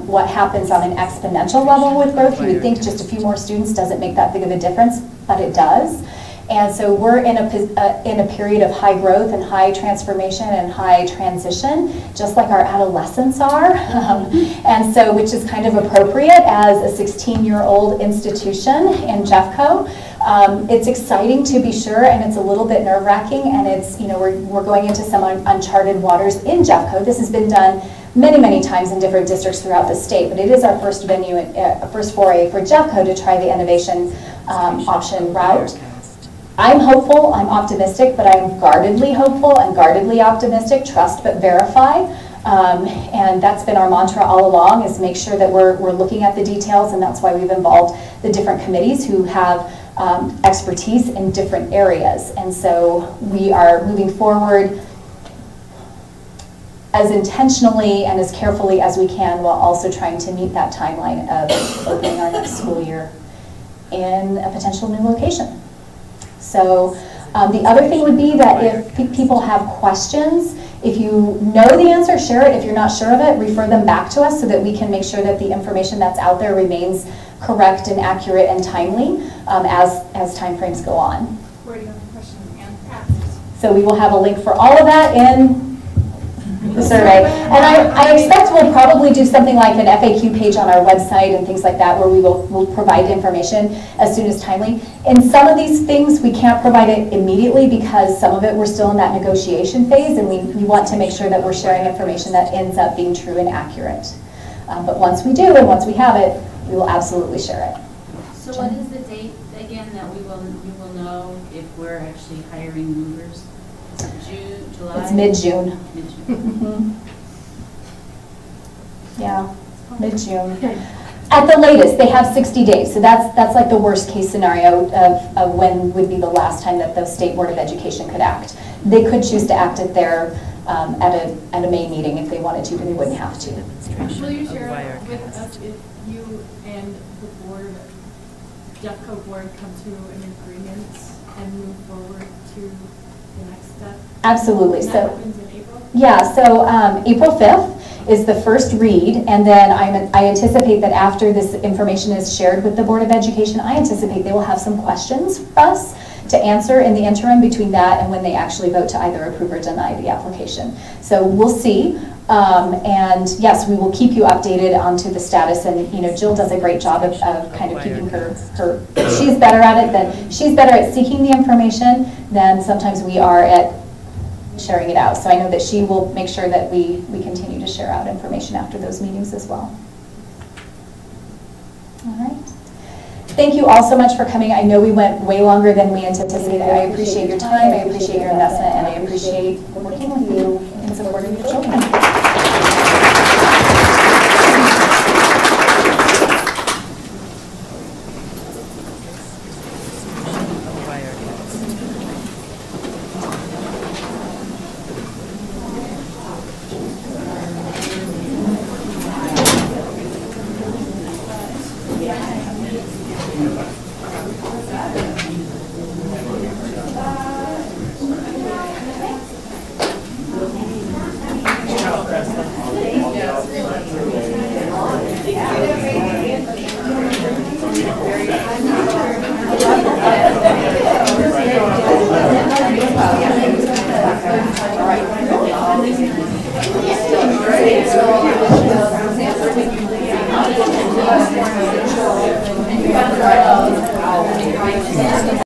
what happens on an exponential level with growth. You would think just a few more students doesn't make that big of a difference, but it does. And so we're in a period of high growth and high transformation and high transition, just like our adolescents are. And so, which is kind of appropriate as a 16-year-old institution in Jeffco. It's exciting to be sure, and it's a little bit nerve-wracking, and it's, we're going into some uncharted waters in Jeffco. This has been done many, many times in different districts throughout the state, but it is our first venue, first foray for Jeffco to try the innovation option route. I'm hopeful, I'm optimistic, but I'm guardedly hopeful and guardedly optimistic, trust but verify. And that's been our mantra all along, is make sure that we're looking at the details, and that's why we've involved the different committees who have expertise in different areas. And so we are moving forward as intentionally and as carefully as we can, while also trying to meet that timeline of opening our next school year in a potential new location. So the other thing would be that if people have questions, if you know the answer, share it. If you're not sure of it, refer them back to us so that we can make sure that the information that's out there remains correct and accurate and timely as time frames go on. Where do you have a question asked? So we will have a link for all of that in the survey. And I expect we'll probably do something like an FAQ page on our website and things like that, where we'll provide information as soon as timely. In some of these things, we can't provide it immediately because some of it we're still in that negotiation phase, and we want to make sure that we're sharing information that ends up being true and accurate. But once we do, and once we have it, we will absolutely share it. So what is the date again that we will know if we're actually hiring movers? Is it June, July? It's mid-June. Mid-June. Yeah, mid-June. At the latest, they have 60 days. So that's like the worst case scenario of when would be the last time that the State Board of Education could act. They could choose to act at their at a May meeting if they wanted to, but they wouldn't have to. Will you share with us if you and the board, Jeffco board, come to an agreement and move forward to the next step? Absolutely. And that happens in April? Yeah, so April 5th is the first read, and then I anticipate that after this information is shared with the Board of Education, I anticipate they will have some questions for us to answer in the interim between that and when they actually vote to either approve or deny the application. So we'll see. And yes, we will keep you updated onto the status, and Jill does a great job of kind of keeping her she's better at it she's better at seeking the information than sometimes we are at sharing it out. So I know that she will make sure that we continue to share out information after those meetings as well. All right. Thank you all so much for coming. I know we went way longer than we anticipated. I appreciate your time, I appreciate your investment, and I appreciate working with you in supporting your children. Yeah.